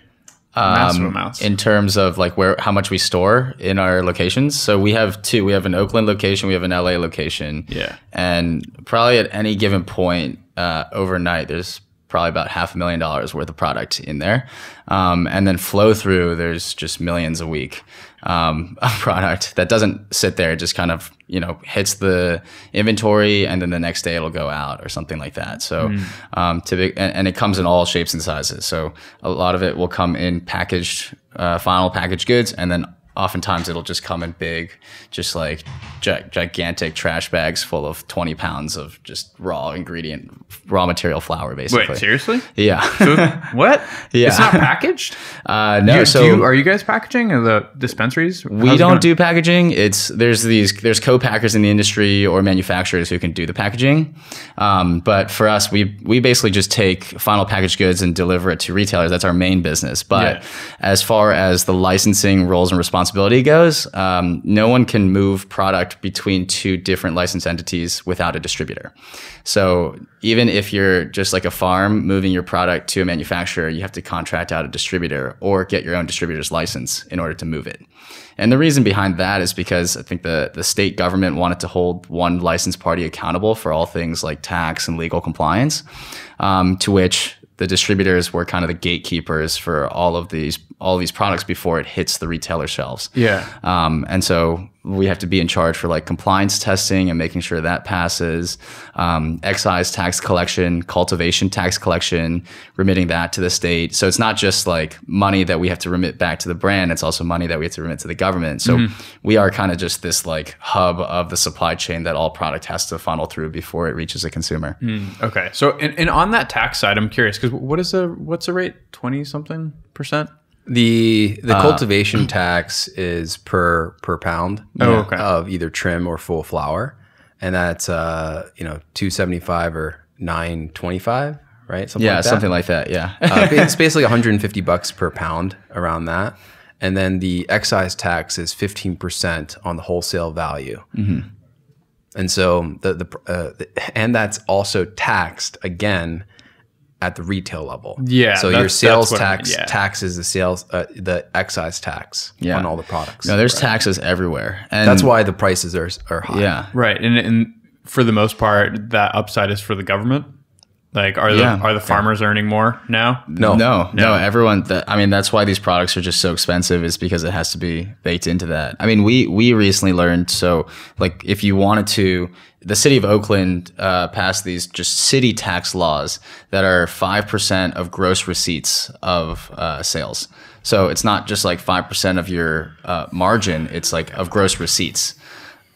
Massive amounts. In terms of like how much we store in our locations. So we have 2. We have an Oakland location, we have an LA location. Yeah. And probably at any given point overnight, there's probably about $500,000 worth of product in there. And then flow through, there's just millions a week of product that doesn't sit there. It just kind of, you know, hits the inventory and then the next day it'll go out or something like that. So and it comes in all shapes and sizes. So a lot of it will come in packaged, final packaged goods, and then oftentimes it'll just come in big, just like gigantic trash bags full of 20 pounds of just raw material flour, basically. Wait, seriously? Yeah. So, what? Yeah. It's not packaged? No. Are you guys packaging in the dispensaries? We don't do packaging. There's co-packers in the industry or manufacturers who can do the packaging. But for us, we basically just take final packaged goods and deliver it to retailers. That's our main business. But as far as the licensing roles and responsibilities responsibility goes, no one can move product between two different licensed entities without a distributor. So even if you're just like a farm moving your product to a manufacturer, you have to contract out a distributor or get your own distributor's license in order to move it. And the reason behind that is because I think the state government wanted to hold one licensed party accountable for all things like tax and legal compliance, to which the distributors were kind of the gatekeepers for all of these products before it hits the retailer shelves. Yeah. And so we have to be in charge for like compliance testing and making sure that passes, excise tax collection, cultivation tax collection, remitting that to the state. So it's not just like money that we have to remit back to the brand. It's also money that we have to remit to the government. So we are kind of just this like hub of the supply chain that all product has to funnel through before it reaches a consumer. Okay. So, and on that tax side, I'm curious, because what's the rate? 20 something %? The cultivation tax is per pound of either trim or full flower, and that's $2.75 or $9.25, right? Something like that. Something like that. Yeah, it's basically $150 per pound, around that, and then the excise tax is 15% on the wholesale value, and so and that's also taxed again at the retail level. Yeah. So your sales tax taxes the excise tax on all the products. No, there's taxes everywhere. And that's why the prices are high. Yeah. Right. And for the most part, that upside is for the government. Like, are the farmers earning more now? No. Everyone. That's why these products are just so expensive. Is because it has to be baked into that. I mean, we recently learned. So, like, if you wanted to, the city of Oakland passed these just city tax laws that are 5% of gross receipts of sales. So it's not just like 5% of your margin. It's like of gross receipts.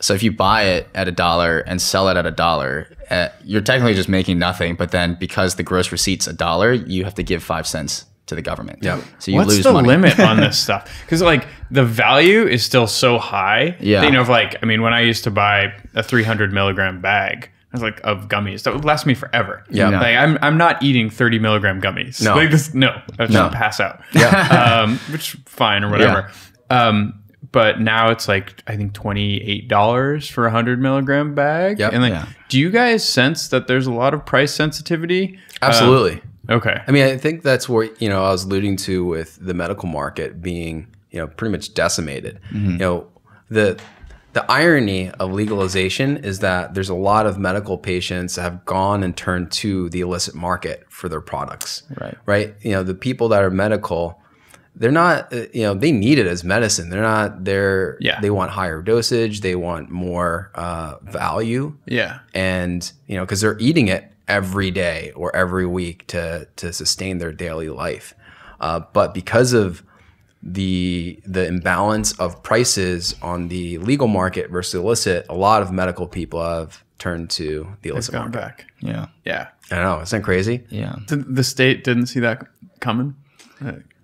So if you buy it at $1 and sell it at $1, you're technically just making nothing. But then because the gross receipt's $1, you have to give 5 cents to the government. Yeah. So you What's lose the money. limit on this stuff? Because like the value is still so high. Yeah. You know, when I used to buy a 300 milligram bag, I was like, of gummies that would last me forever. Yeah. Like I'm not eating 30 milligram gummies. No. Like this, no. I just pass out. Yeah. Which fine or whatever. Yeah. But now it's like, I think $28 for a 100 milligram bag. Yep. And do you guys sense that there's a lot of price sensitivity? Absolutely. Okay. I mean, I think that's what, I was alluding to with the medical market being, pretty much decimated. The irony of legalization is that there's a lot of medical patients that have gone and turned to the illicit market for their products. Right. The people that are medical, they're not, they need it as medicine. They're not there. Yeah. They want higher dosage. They want more value. Yeah. And, because they're eating it every day or every week to sustain their daily life. But because of the imbalance of prices on the legal market versus illicit, a lot of medical people have turned to the illicit market. Back. Yeah. Yeah. I don't know. Isn't that crazy? Yeah. The state didn't see that coming?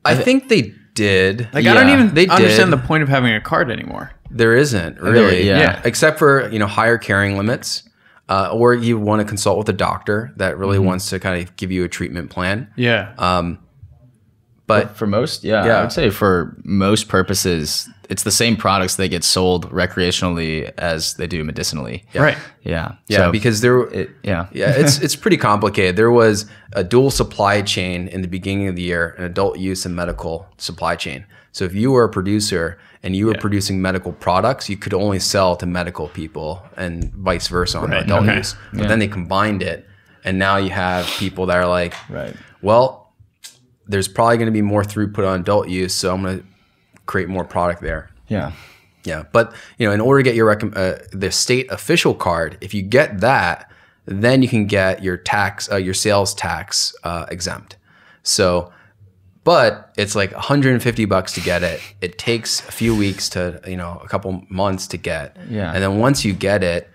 I think they did. Like, I don't even understand the point of having a card anymore. There isn't really. Yeah. Except for, higher carrying limits. Or you want to consult with a doctor that really wants to kind of give you a treatment plan. Yeah. But for most, I would say for most purposes, it's the same products that get sold recreationally as they do medicinally. Yeah. Right. Yeah. Yeah, So because it's pretty complicated. There was a dual supply chain in the beginning of the year, an adult use and medical supply chain. So if you were a producer and you were producing medical products, you could only sell to medical people and vice versa on adult use. But then they combined it, and now you have people that are like, well, there's probably going to be more throughput on adult use, so I'm going to create more product there. Yeah. Yeah, but in order to get your the state official card, if you get that, then you can get your tax, your sales tax exempt. So, but it's like $150 to get it. It takes a few weeks to a couple months to get. Yeah. And then once you get it,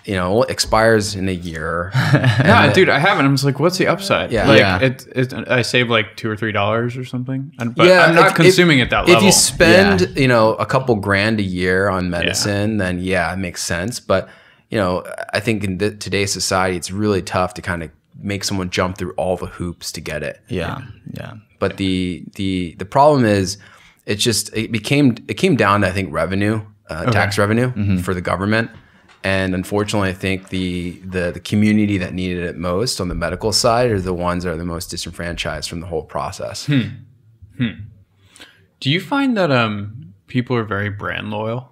it expires in a year. Yeah, dude, I haven't. I'm just like, what's the upside? Yeah. Like, I save like $2 or $3 or something. But I'm not consuming at that level. If you spend, a couple grand a year on medicine, then it makes sense. But, I think in today's society, it's really tough to kind of make someone jump through all the hoops to get it. Yeah. Yeah. But the problem is it came down to, I think, revenue, tax revenue for the government. And unfortunately, I think the community that needed it most on the medical side are the ones that are the most disenfranchised from the whole process. Do you find that people are very brand loyal,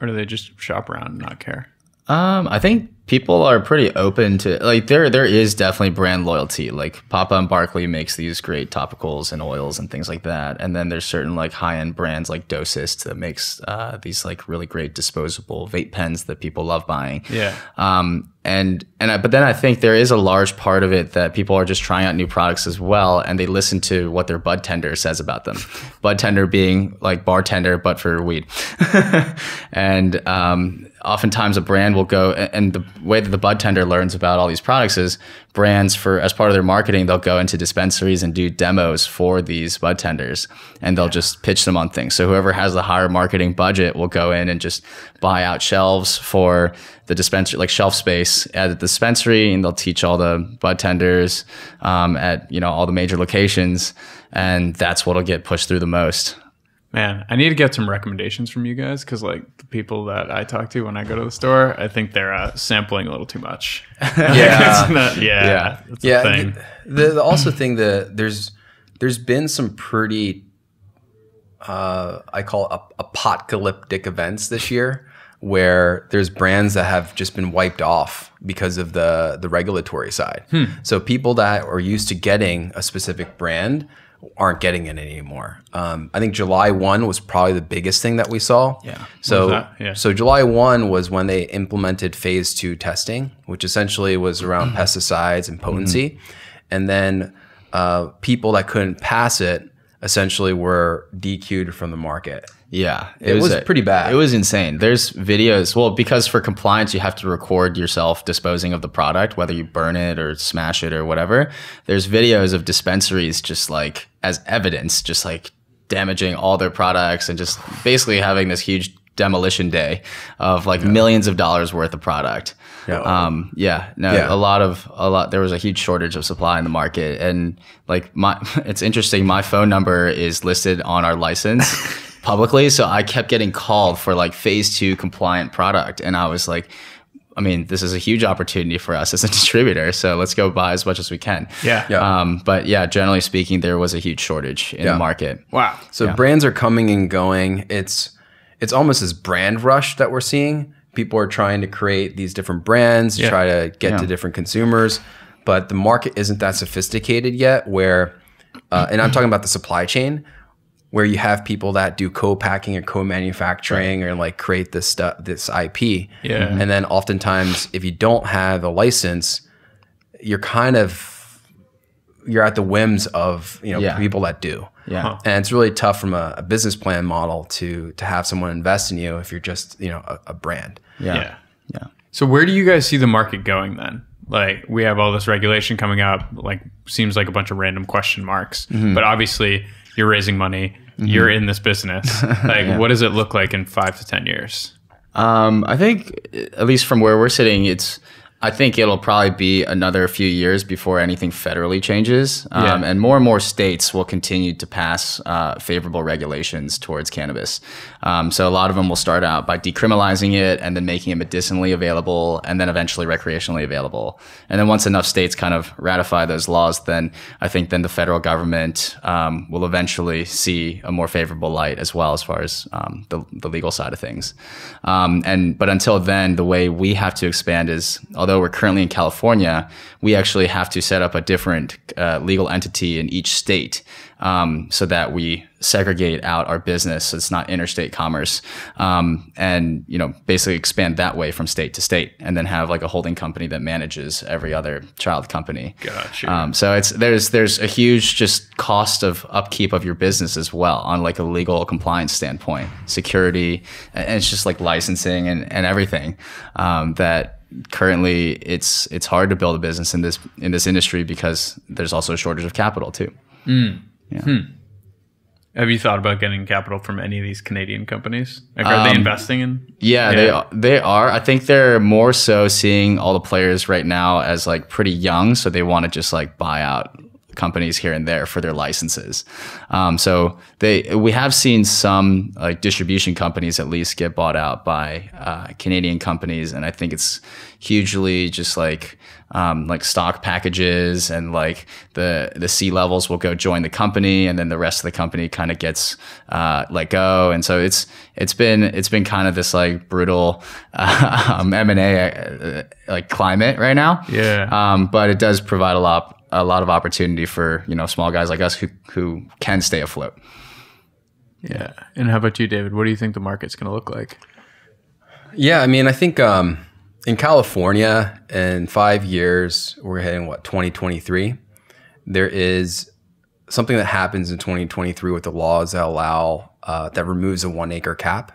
or do they just shop around and not care? I think people are pretty open to, like, there is definitely brand loyalty. Like Papa and Barkley makes these great topicals and oils and things like that. And then there's certain like high-end brands like Dosist that makes these like really great disposable vape pens that people love buying. Yeah. But then I think there is a large part of it that people are just trying out new products as well, and they listen to what their bud tender says about them. Bud tender being like bartender, but for weed. And oftentimes a brand will go, and the way that the bud tender learns about all these products is brands, as part of their marketing, they'll go into dispensaries and do demos for these bud tenders, and they'll just pitch them on things. So whoever has the higher marketing budget will go in and just buy out shelves for the dispensary, like shelf space at the dispensary, and they'll teach all the bud tenders at all the major locations, and that's what'll get pushed through the most. Man, I need to get some recommendations from you guys, because like the people that I talk to when I go to the store, I think they're sampling a little too much. Yeah. That's the thing. The also thing that there's been some pretty I call apocalyptic events this year, where there's brands that have just been wiped off because of the regulatory side. So people that are used to getting a specific brand aren't getting it anymore. I think July 1 was probably the biggest thing that we saw. Yeah. So July 1 was when they implemented phase 2 testing, which essentially was around pesticides and potency. And then people that couldn't pass it essentially were DQ'd from the market. Yeah, it was pretty bad. It was insane. There's videos. Well, because for compliance, you have to record yourself disposing of the product, whether you burn it or smash it or whatever. There's videos of dispensaries just like as evidence, just like damaging all their products and just basically having this huge demolition day of like millions of dollars worth of product. There was a huge shortage of supply in the market, and like it's interesting. My phone number is listed on our license publicly, so I kept getting called for like phase 2 compliant product, and I was like, I mean, this is a huge opportunity for us as a distributor, so let's go buy as much as we can. But yeah, generally speaking, there was a huge shortage in the market. Wow. So brands are coming and going. It's almost this brand rush that we're seeing. People are trying to create these different brands, try to get to different consumers, but the market isn't that sophisticated yet, where and I'm talking about the supply chain, where you have people that do co-packing or co-manufacturing or like create this stuff, this IP. And then oftentimes if you don't have a license, you're at the whims of people that do. And it's really tough from a business plan model to have someone invest in you if you're just a brand. So where do you guys see the market going then? Like, we have all this regulation coming up, like seems like a bunch of random question marks, but obviously you're raising money, you're in this business. Like, what does it look like in 5 to 10 years? I think, at least from where we're sitting, I think it'll probably be another few years before anything federally changes. And more states will continue to pass favorable regulations towards cannabis. So a lot of them will start out by decriminalizing it and then making it medicinally available and then eventually recreationally available. And then once enough states kind of ratify those laws, then I think then the federal government will eventually see a more favorable light as well as far as the legal side of things. But until then, the way we have to expand is, although we're currently in California, we actually have to set up a different legal entity in each state so that we segregate out our business so it's not interstate commerce, and basically expand that way from state to state, and then have like a holding company that manages every other child company. Gotcha. So there's a huge just cost of upkeep of your business as well on like a legal compliance standpoint, security, and it's just like licensing and everything that. Currently, it's hard to build a business in this industry because there's also a shortage of capital too. Have you thought about getting capital from any of these Canadian companies? Like, are they investing in? Yeah, they are. I think they're more so seeing all the players right now as like pretty young, so they want to just like buy out companies here and there for their licenses. So we have seen some like distribution companies at least get bought out by Canadian companies, and I think it's hugely just like stock packages, and like the C-levels will go join the company, and then the rest of the company kind of gets let go. And so it's been kind of this like brutal M&A like climate right now. Yeah. But it does provide a lot of opportunity for, you know, small guys like us who can stay afloat. Yeah. And how about you, David? What do you think the market's going to look like? Yeah, I mean, I think in California, in 5 years, we're hitting 2023. There is something that happens in 2023 with the laws that allow that removes a 1 acre cap.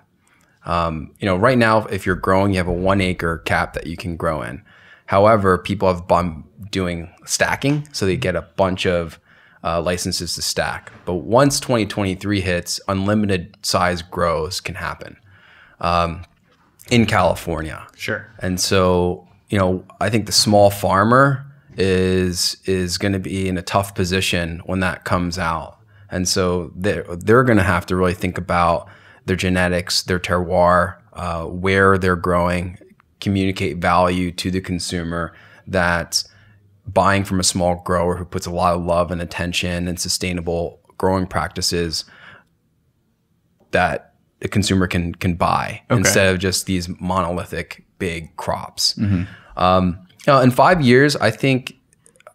You know, right now, if you're growing, you have a 1 acre cap that you can grow in. However, people have been doing stacking, so they get a bunch of licenses to stack. But once 2023 hits, unlimited size grows can happen in California. Sure. And so, you know, I think the small farmer is going to be in a tough position when that comes out. And so they're going to have to really think about their genetics, their terroir, where they're growing, communicate value to the consumer that buying from a small grower who puts a lot of love and attention and sustainable growing practices that the consumer can buy instead of just these monolithic big crops. You know, in 5 years, I think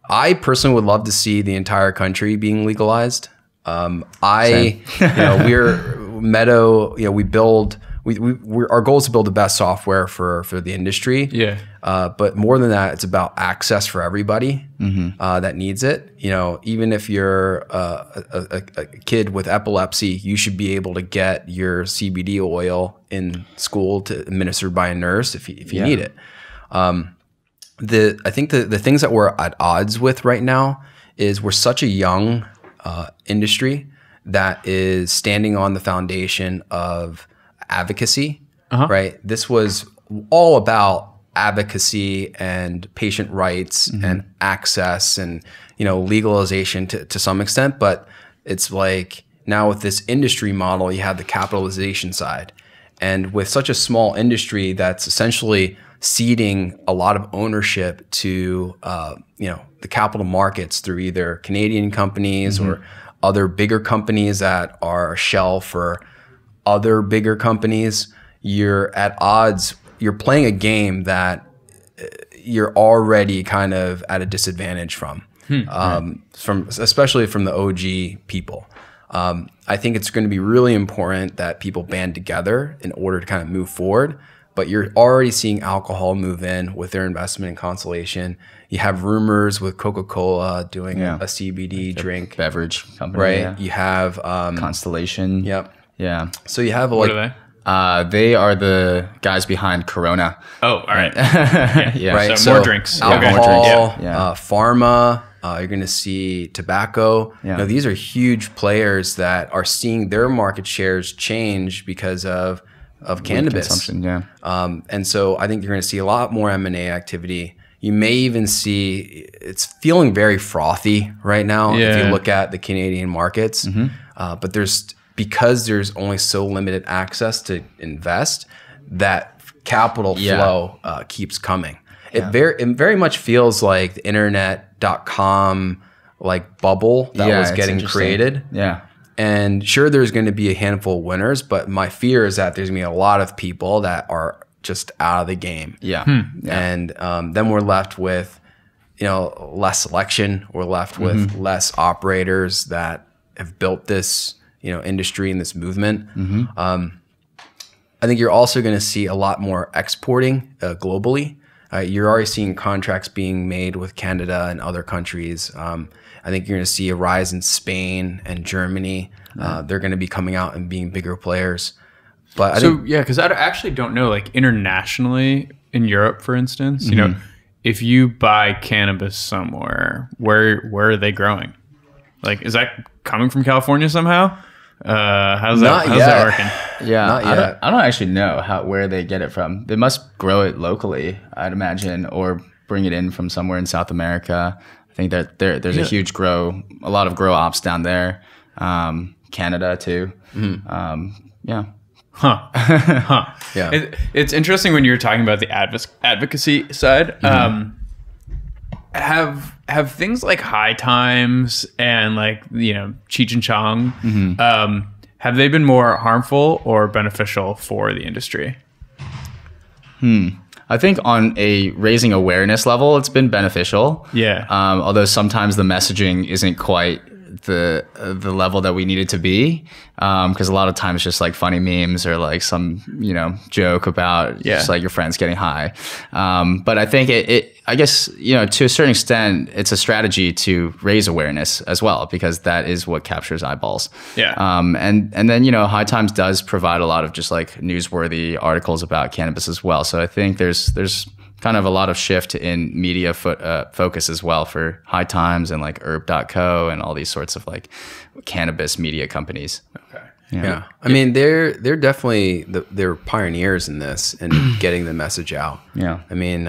I personally would love to see the entire country being legalized. You know, we're Meadow. You know, our goal is to build the best software for the industry. Yeah. But more than that, it's about access for everybody that needs it. You know, even if you're a kid with epilepsy, you should be able to get your CBD oil in school administered by a nurse if you need it. I think the things that we're at odds with right now is we're such a young industry that is standing on the foundation of advocacy, right? This was all about advocacy and patient rights and access and, you know, legalization to some extent. But it's like now with this industry model, you have the capitalization side. And with such a small industry that's essentially ceding a lot of ownership to, you know, the capital markets through either Canadian companies or other bigger companies that are a shell for other bigger companies, you're at odds. You're playing a game that you're already kind of at a disadvantage from especially from the OG people. I think it's going to be really important that people band together in order to kind of move forward. But you're already seeing alcohol move in with their investment in Constellation. You have rumors with Coca-Cola doing a CBD drink. Beverage company. Right. Yeah. You have Constellation. Yep. Yeah. So you have What are they? They are the guys behind Corona. Oh, all right. Yeah. right. So more drinks. Alcohol, Yeah. Pharma. You're going to see tobacco. Yeah. You know, these are huge players that are seeing their market shares change because of cannabis consumption. Yeah. And so I think you're going to see a lot more M&A activity. You may even see it's feeling very frothy right now if you look at the Canadian markets. But because there's only so limited access to invest, that capital flow keeps coming. It very much feels like the internet.com like bubble that was getting created. Yeah. And sure, there's going to be a handful of winners, but my fear is that there's going to be a lot of people that are just out of the game. Yeah. And then we're left with, you know, less selection. We're left with less operators that have built this, you know, industry and this movement. I think you're also going to see a lot more exporting globally. You're already seeing contracts being made with Canada and other countries. I think you're going to see a rise in Spain and Germany. They're going to be coming out and being bigger players. But I think, because I actually don't know, like internationally in Europe, for instance, you know, if you buy cannabis somewhere, where are they growing? Like, is that coming from California somehow? How's that working? Yeah, Not yet. I don't actually know where they get it from. They must grow it locally, I'd imagine, or bring it in from somewhere in South America. I think that there's a lot of grow ops down there. Canada too. Yeah. Yeah. It's interesting when you're talking about the advocacy side. Have things like High Times and like, you know, Cheech and Chong, have they been more harmful or beneficial for the industry? I think on a raising awareness level, it's been beneficial. Yeah. Although sometimes the messaging isn't quite the level that we need it to be, because a lot of times just like funny memes or like some, you know, joke about just like your friends getting high. But I think I guess, you know, to a certain extent, it's a strategy to raise awareness as well, because that is what captures eyeballs. Yeah. And then, you know, High Times does provide a lot of just like newsworthy articles about cannabis as well. So I think there's kind of a lot of shift in media focus as well for High Times and like herb.co and all these sorts of like cannabis media companies. Okay. Yeah. I mean, they're definitely they're pioneers in this and getting the message out. Yeah. I mean,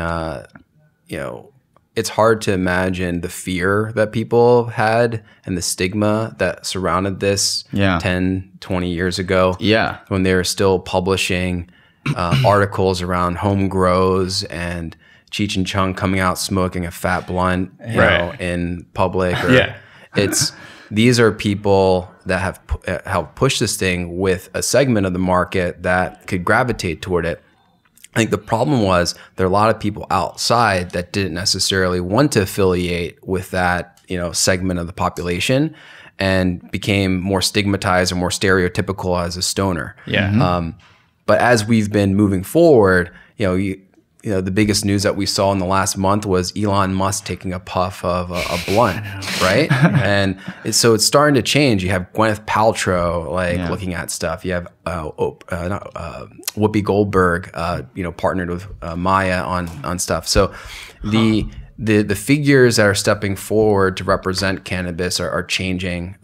you know, it's hard to imagine the fear that people had and the stigma that surrounded this 10, 20 years ago. Yeah. When they were still publishing articles around home grows and Cheech and Chong coming out smoking a fat blunt, you know, in public. Or these are people that have helped push this thing with a segment of the market that could gravitate toward it. I think the problem was there are a lot of people outside that didn't necessarily want to affiliate with that, you know, segment of the population, and became more stigmatized or more stereotypical as a stoner. Yeah. But as we've been moving forward, you know, the biggest news that we saw in the last month was Elon Musk taking a puff of a blunt, right? And so it's starting to change. You have Gwyneth Paltrow looking at stuff. You have Whoopi Goldberg, you know, partnered with Maya on stuff. So the figures that are stepping forward to represent cannabis are changing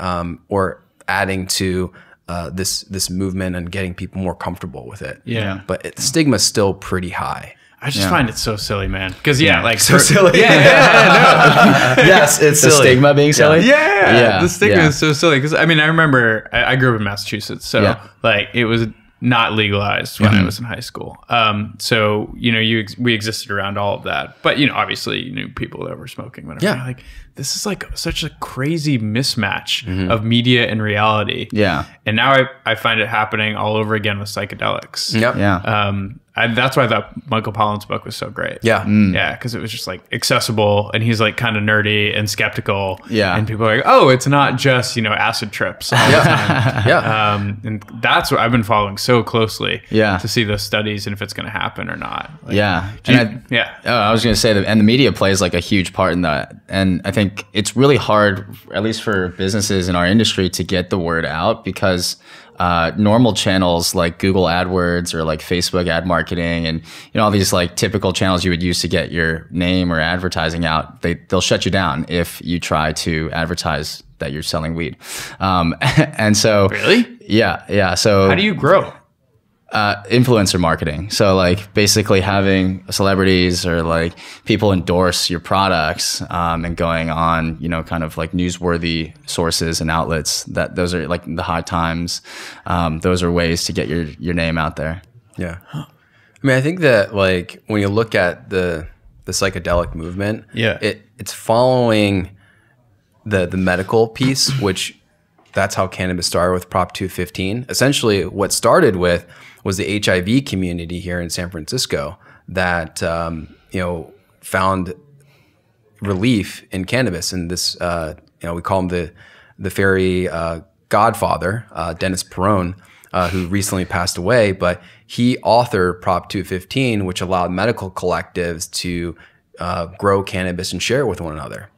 or adding to this movement and getting people more comfortable with it. Yeah. But the stigma's still pretty high. I just find it so silly, man. Because like so silly. Yes, it's the silly. Stigma being silly. Yeah. The stigma is so silly. Because I mean, I remember I grew up in Massachusetts, so like it was not legalized when I was in high school. So you know, we existed around all of that. But you know, obviously, you knew people that were smoking. Whatever. Yeah. Like this is like such a crazy mismatch of media and reality. Yeah. And now I find it happening all over again with psychedelics. Yep. Yeah. That's why I thought Michael Pollan's book was so great. Yeah. Yeah, because it was just like accessible, and he's like kind of nerdy and skeptical. Yeah. And people are like, oh, it's not just, you know, acid trips all the time. And that's what I've been following so closely. Yeah. To see those studies and if it's going to happen or not. Like, I was going to say that, and the media plays like a huge part in that. And I think it's really hard, at least for businesses in our industry, to get the word out, because normal channels like Google AdWords or like Facebook ad marketing and, you know, all these like typical channels you would use to get your name or advertising out, they'll shut you down if you try to advertise that you're selling weed. And so Really? Yeah. So how do you grow? Influencer marketing. So like basically having celebrities or like people endorse your products, and going on, you know, kind of like newsworthy sources and outlets. That those are like the High Times. Those are ways to get your name out there. Yeah. I mean, I think that like when you look at the psychedelic movement, it's following the medical piece, which that's how cannabis started with Prop 215. Essentially, what started with was the HIV community here in San Francisco that you know, found relief in cannabis. And this, you know, we call him the fairy godfather, Dennis Perone, who recently passed away. But he authored Prop 215, which allowed medical collectives to grow cannabis and share it with one another.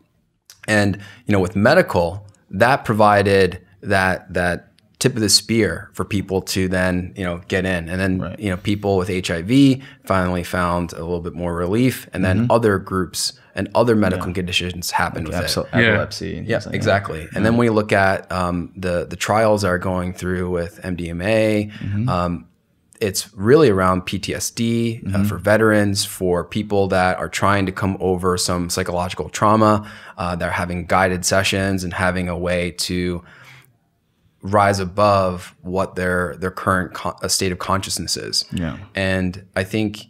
And you know, with medical, that provided that tip of the spear for people to then, you know, get in. And then, you know, people with HIV finally found a little bit more relief. And then other groups and other medical conditions happened like with it. Epilepsy. Yeah, exactly. And then when you look at the trials that are going through with MDMA, it's really around PTSD for veterans, for people that are trying to come over some psychological trauma. They're having guided sessions and having a way to rise above what their current state of consciousness is. Yeah. And I think,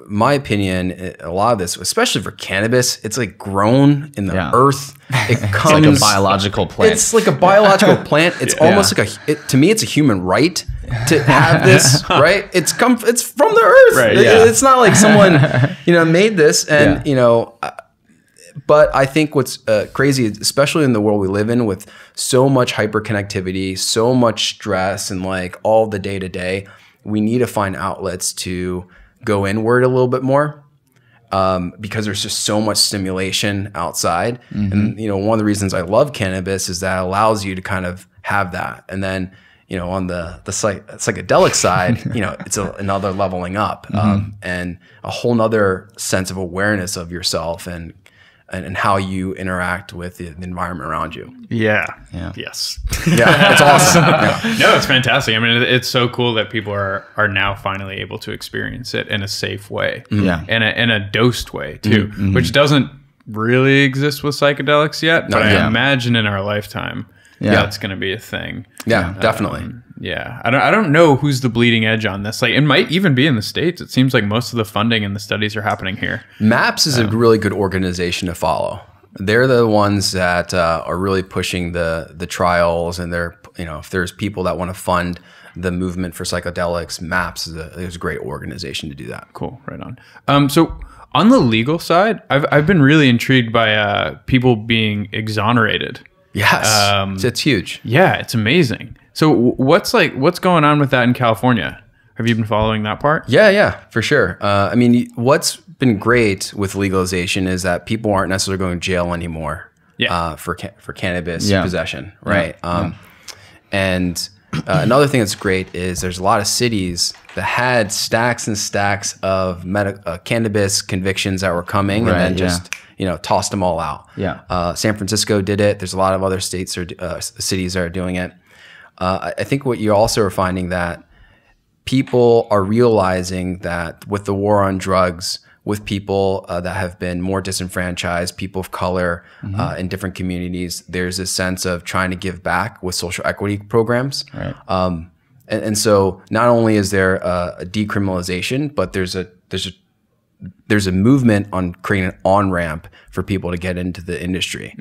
my opinion, a lot of this, especially for cannabis, it's like grown in the earth. It comes it's like a biological plant. It's like a biological plant. It's almost like to me, it's a human right to have this, right? It's from the earth. Right, It's not like someone, made this and, but I think what's crazy, especially in the world we live in with so much hyperconnectivity, so much stress and like all the day to day, we need to find outlets to go inward a little bit more because there's just so much stimulation outside. And, one of the reasons I love cannabis is that it allows you to kind of have that. And then, on the psychedelic side, it's another leveling up and a whole nother sense of awareness of yourself and how you interact with the environment around you. Yeah. Yes. Yeah. It's awesome. No, it's fantastic. I mean, it's so cool that people are now finally able to experience it in a safe way. Yeah. In a dosed way too, which doesn't really exist with psychedelics yet, but I imagine in our lifetime, that's going to be a thing. Yeah, definitely. I don't know who's the bleeding edge on this. Like, it might even be in the States. It seems like most of the funding and the studies are happening here. MAPS is a really good organization to follow. They're the ones that are really pushing the trials, and they're if there's people that want to fund the movement for psychedelics, MAPS is a great organization to do that. Cool, right on. So on the legal side, I've been really intrigued by people being exonerated. Yes, it's huge. Yeah, it's amazing. So what's going on with that in California? Have you been following that part? Yeah, for sure. I mean, what's been great with legalization is that people aren't necessarily going to jail anymore for cannabis possession, right? And another thing that's great is there's a lot of cities that had stacks and stacks of cannabis convictions that were coming and then just tossed them all out. Yeah. San Francisco did it. There's a lot of other states or cities that are doing it. I think what you also are finding that people are realizing that with the war on drugs, with people that have been more disenfranchised, people of color in different communities, there's a sense of trying to give back with social equity programs. Right. And so not only is there a decriminalization, but there's a movement on creating an on-ramp for people to get into the industry.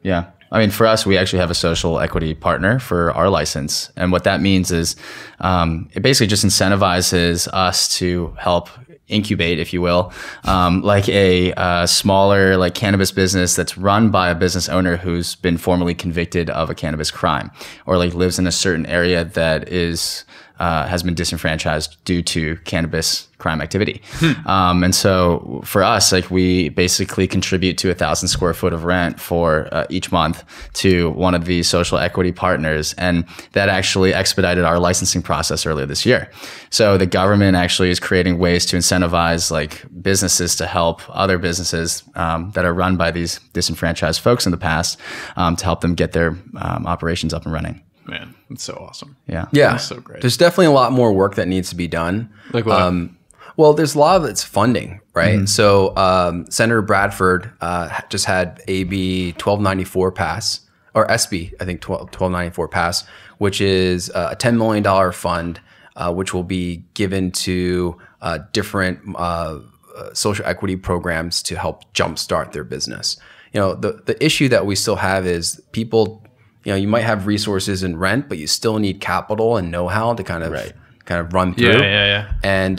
Yeah. I mean, for us, we actually have a social equity partner for our license. And what that means is it basically just incentivizes us to help incubate, if you will, like a smaller like cannabis business that's run by a business owner who's been formerly convicted of a cannabis crime or like lives in a certain area that is has been disenfranchised due to cannabis crime activity. And so for us, like we basically contribute to 1,000 square foot of rent for each month to one of these social equity partners. And that actually expedited our licensing process earlier this year. So the government actually is creating ways to incentivize like businesses to help other businesses that are run by these disenfranchised folks in the past to help them get their operations up and running. Man, it's so awesome. Yeah. That's so great. There's definitely a lot more work that needs to be done. Like what? Well, there's a lot of it's funding, right? So Senator Bradford just had AB 1294 pass, or SB, I think 1294 pass, which is a $10 million fund, which will be given to different social equity programs to help jumpstart their business. The issue that we still have is people, you might have resources and rent, but you still need capital and know-how to kind of run through. Yeah. And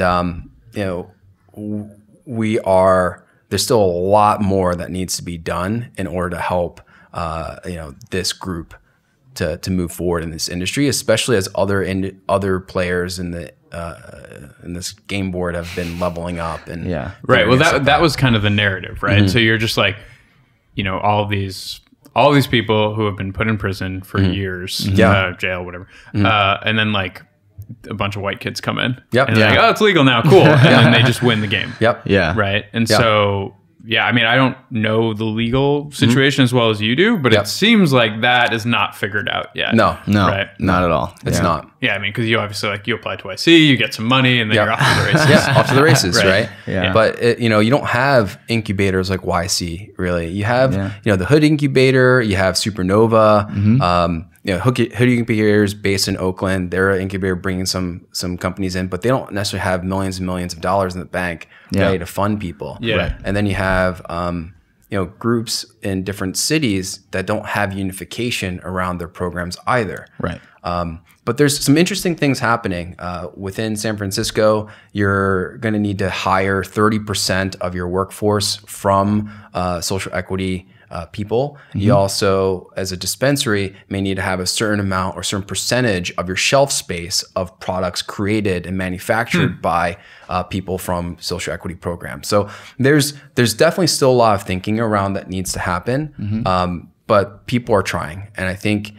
there's still a lot more that needs to be done in order to help this group to move forward in this industry, especially as other players in this game board have been leveling up and right. Well, that was kind of the narrative, right? So you're just like, all these people who have been put in prison for years, jail, whatever, and then like a bunch of white kids come in, and they're like, "Oh, it's legal now, cool," and then they just win the game. Yeah. Right. And so yeah, I mean, I don't know the legal situation as well as you do, but it seems like that is not figured out yet. No, right? Not at all. It's not. Yeah, I mean, because you obviously you apply to YC, you get some money, and then you're off to the races. Yeah, off to the races, right? Yeah. But you don't have incubators like YC really. You have the Hood Incubator, you have Supernova. Hood Incubators based in Oakland. They're an incubator bringing some companies in, but they don't necessarily have millions and millions of dollars in the bank ready to fund people. Yeah. Right. And then you have groups in different cities that don't have unification around their programs either. Right. But there's some interesting things happening within San Francisco. You're going to need to hire 30% of your workforce from social equity people. You also, as a dispensary, may need to have a certain amount or certain percentage of your shelf space of products created and manufactured by people from social equity programs. So there's definitely still a lot of thinking around that needs to happen, but people are trying. And I think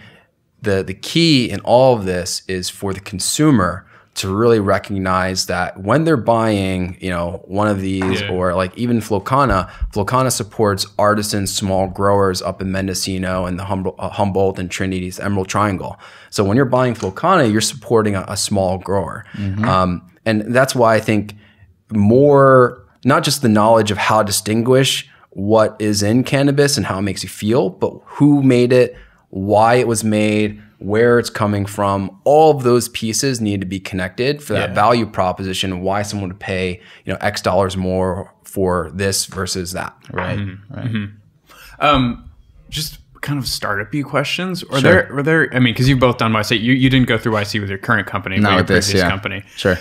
the key in all of this is for the consumer to really recognize that when they're buying, one of these or like even Flocana supports artisan small growers up in Mendocino and the Humboldt and Trinity's Emerald Triangle. So when you're buying Flocana, you're supporting a small grower. And that's why I think more, not just the knowledge of how to distinguish what is in cannabis and how it makes you feel, but who made it, why it was made, where it's coming from, all of those pieces need to be connected for that value proposition, why someone would pay, X dollars more for this versus that. Right. Just kind of startup-y questions. Were there, I mean, because you've both done YC, you didn't go through YC with your current company, but your previous company. Sure.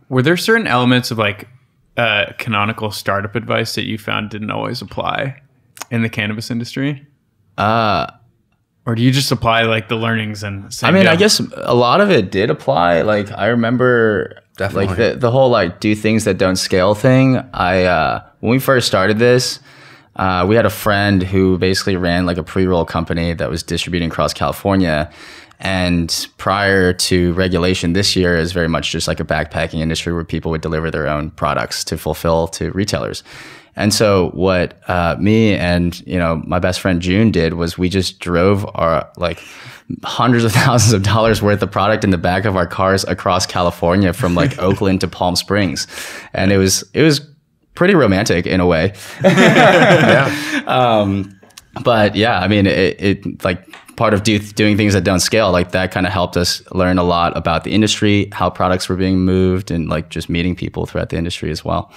Were there certain elements of like canonical startup advice that you found didn't always apply in the cannabis industry? Or do you just apply like the learnings and say, I guess a lot of it did apply. Like I remember like the whole like do things that don't scale thing. When we first started this, we had a friend who basically ran like a pre-roll company that was distributing across California. And prior to regulation this year is very much just like a backpacking industry where people would deliver their own products to fulfill to retailers. And so what me and my best friend June did was we just drove our like hundreds of thousands of dollars worth of product in the back of our cars across California from like Oakland to Palm Springs, and it was pretty romantic in a way. But yeah, I mean it like part of doing things that don't scale like that kind of helped us learn a lot about the industry, how products were being moved, and like just meeting people throughout the industry as well.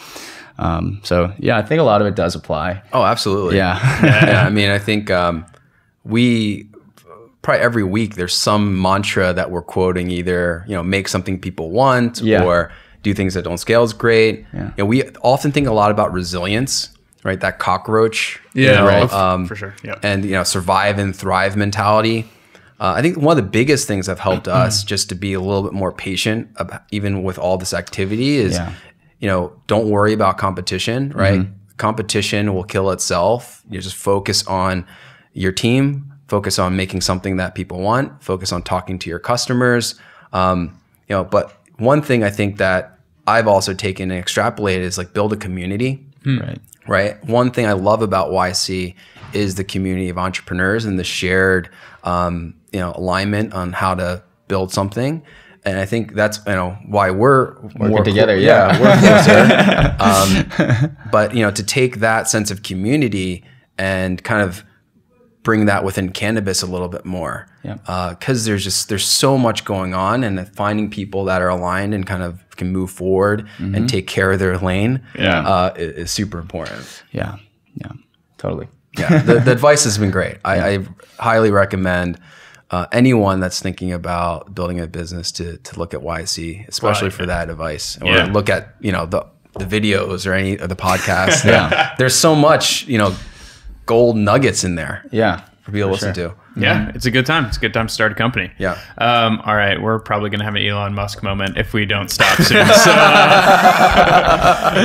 So yeah, I think a lot of it does apply. Oh, absolutely. Yeah. I mean, I think we probably every week there's some mantra that we're quoting, either make something people want or do things that don't scale is great. Yeah. We often think a lot about resilience, right? That cockroach. For sure. Yeah. And survive and thrive mentality. I think one of the biggest things that have helped us just to be a little bit more patient about, even with all this activity is. Don't worry about competition, right? Competition will kill itself. You just focus on your team, focus on making something that people want, focus on talking to your customers. But one thing I think that I've also taken and extrapolated is like build a community, right? One thing I love about YC is the community of entrepreneurs and the shared, alignment on how to build something. And I think that's why we're working together. We're closer. But to take that sense of community and kind of bring that within cannabis a little bit more, because there's so much going on, and finding people that are aligned and kind of can move forward and take care of their lane is super important. Yeah, totally. Yeah, the advice has been great. I highly recommend. Anyone that's thinking about building a business to look at YC, especially for that advice, or look at the videos or any of the podcasts. There's so much gold nuggets in there. For people to listen to. Yeah, it's a good time. It's a good time to start a company. Yeah. All right, we're probably gonna have an Elon Musk moment if we don't stop soon. So, all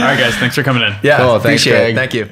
right, guys, thanks for coming in. Yeah, cool, appreciate it. Thank you.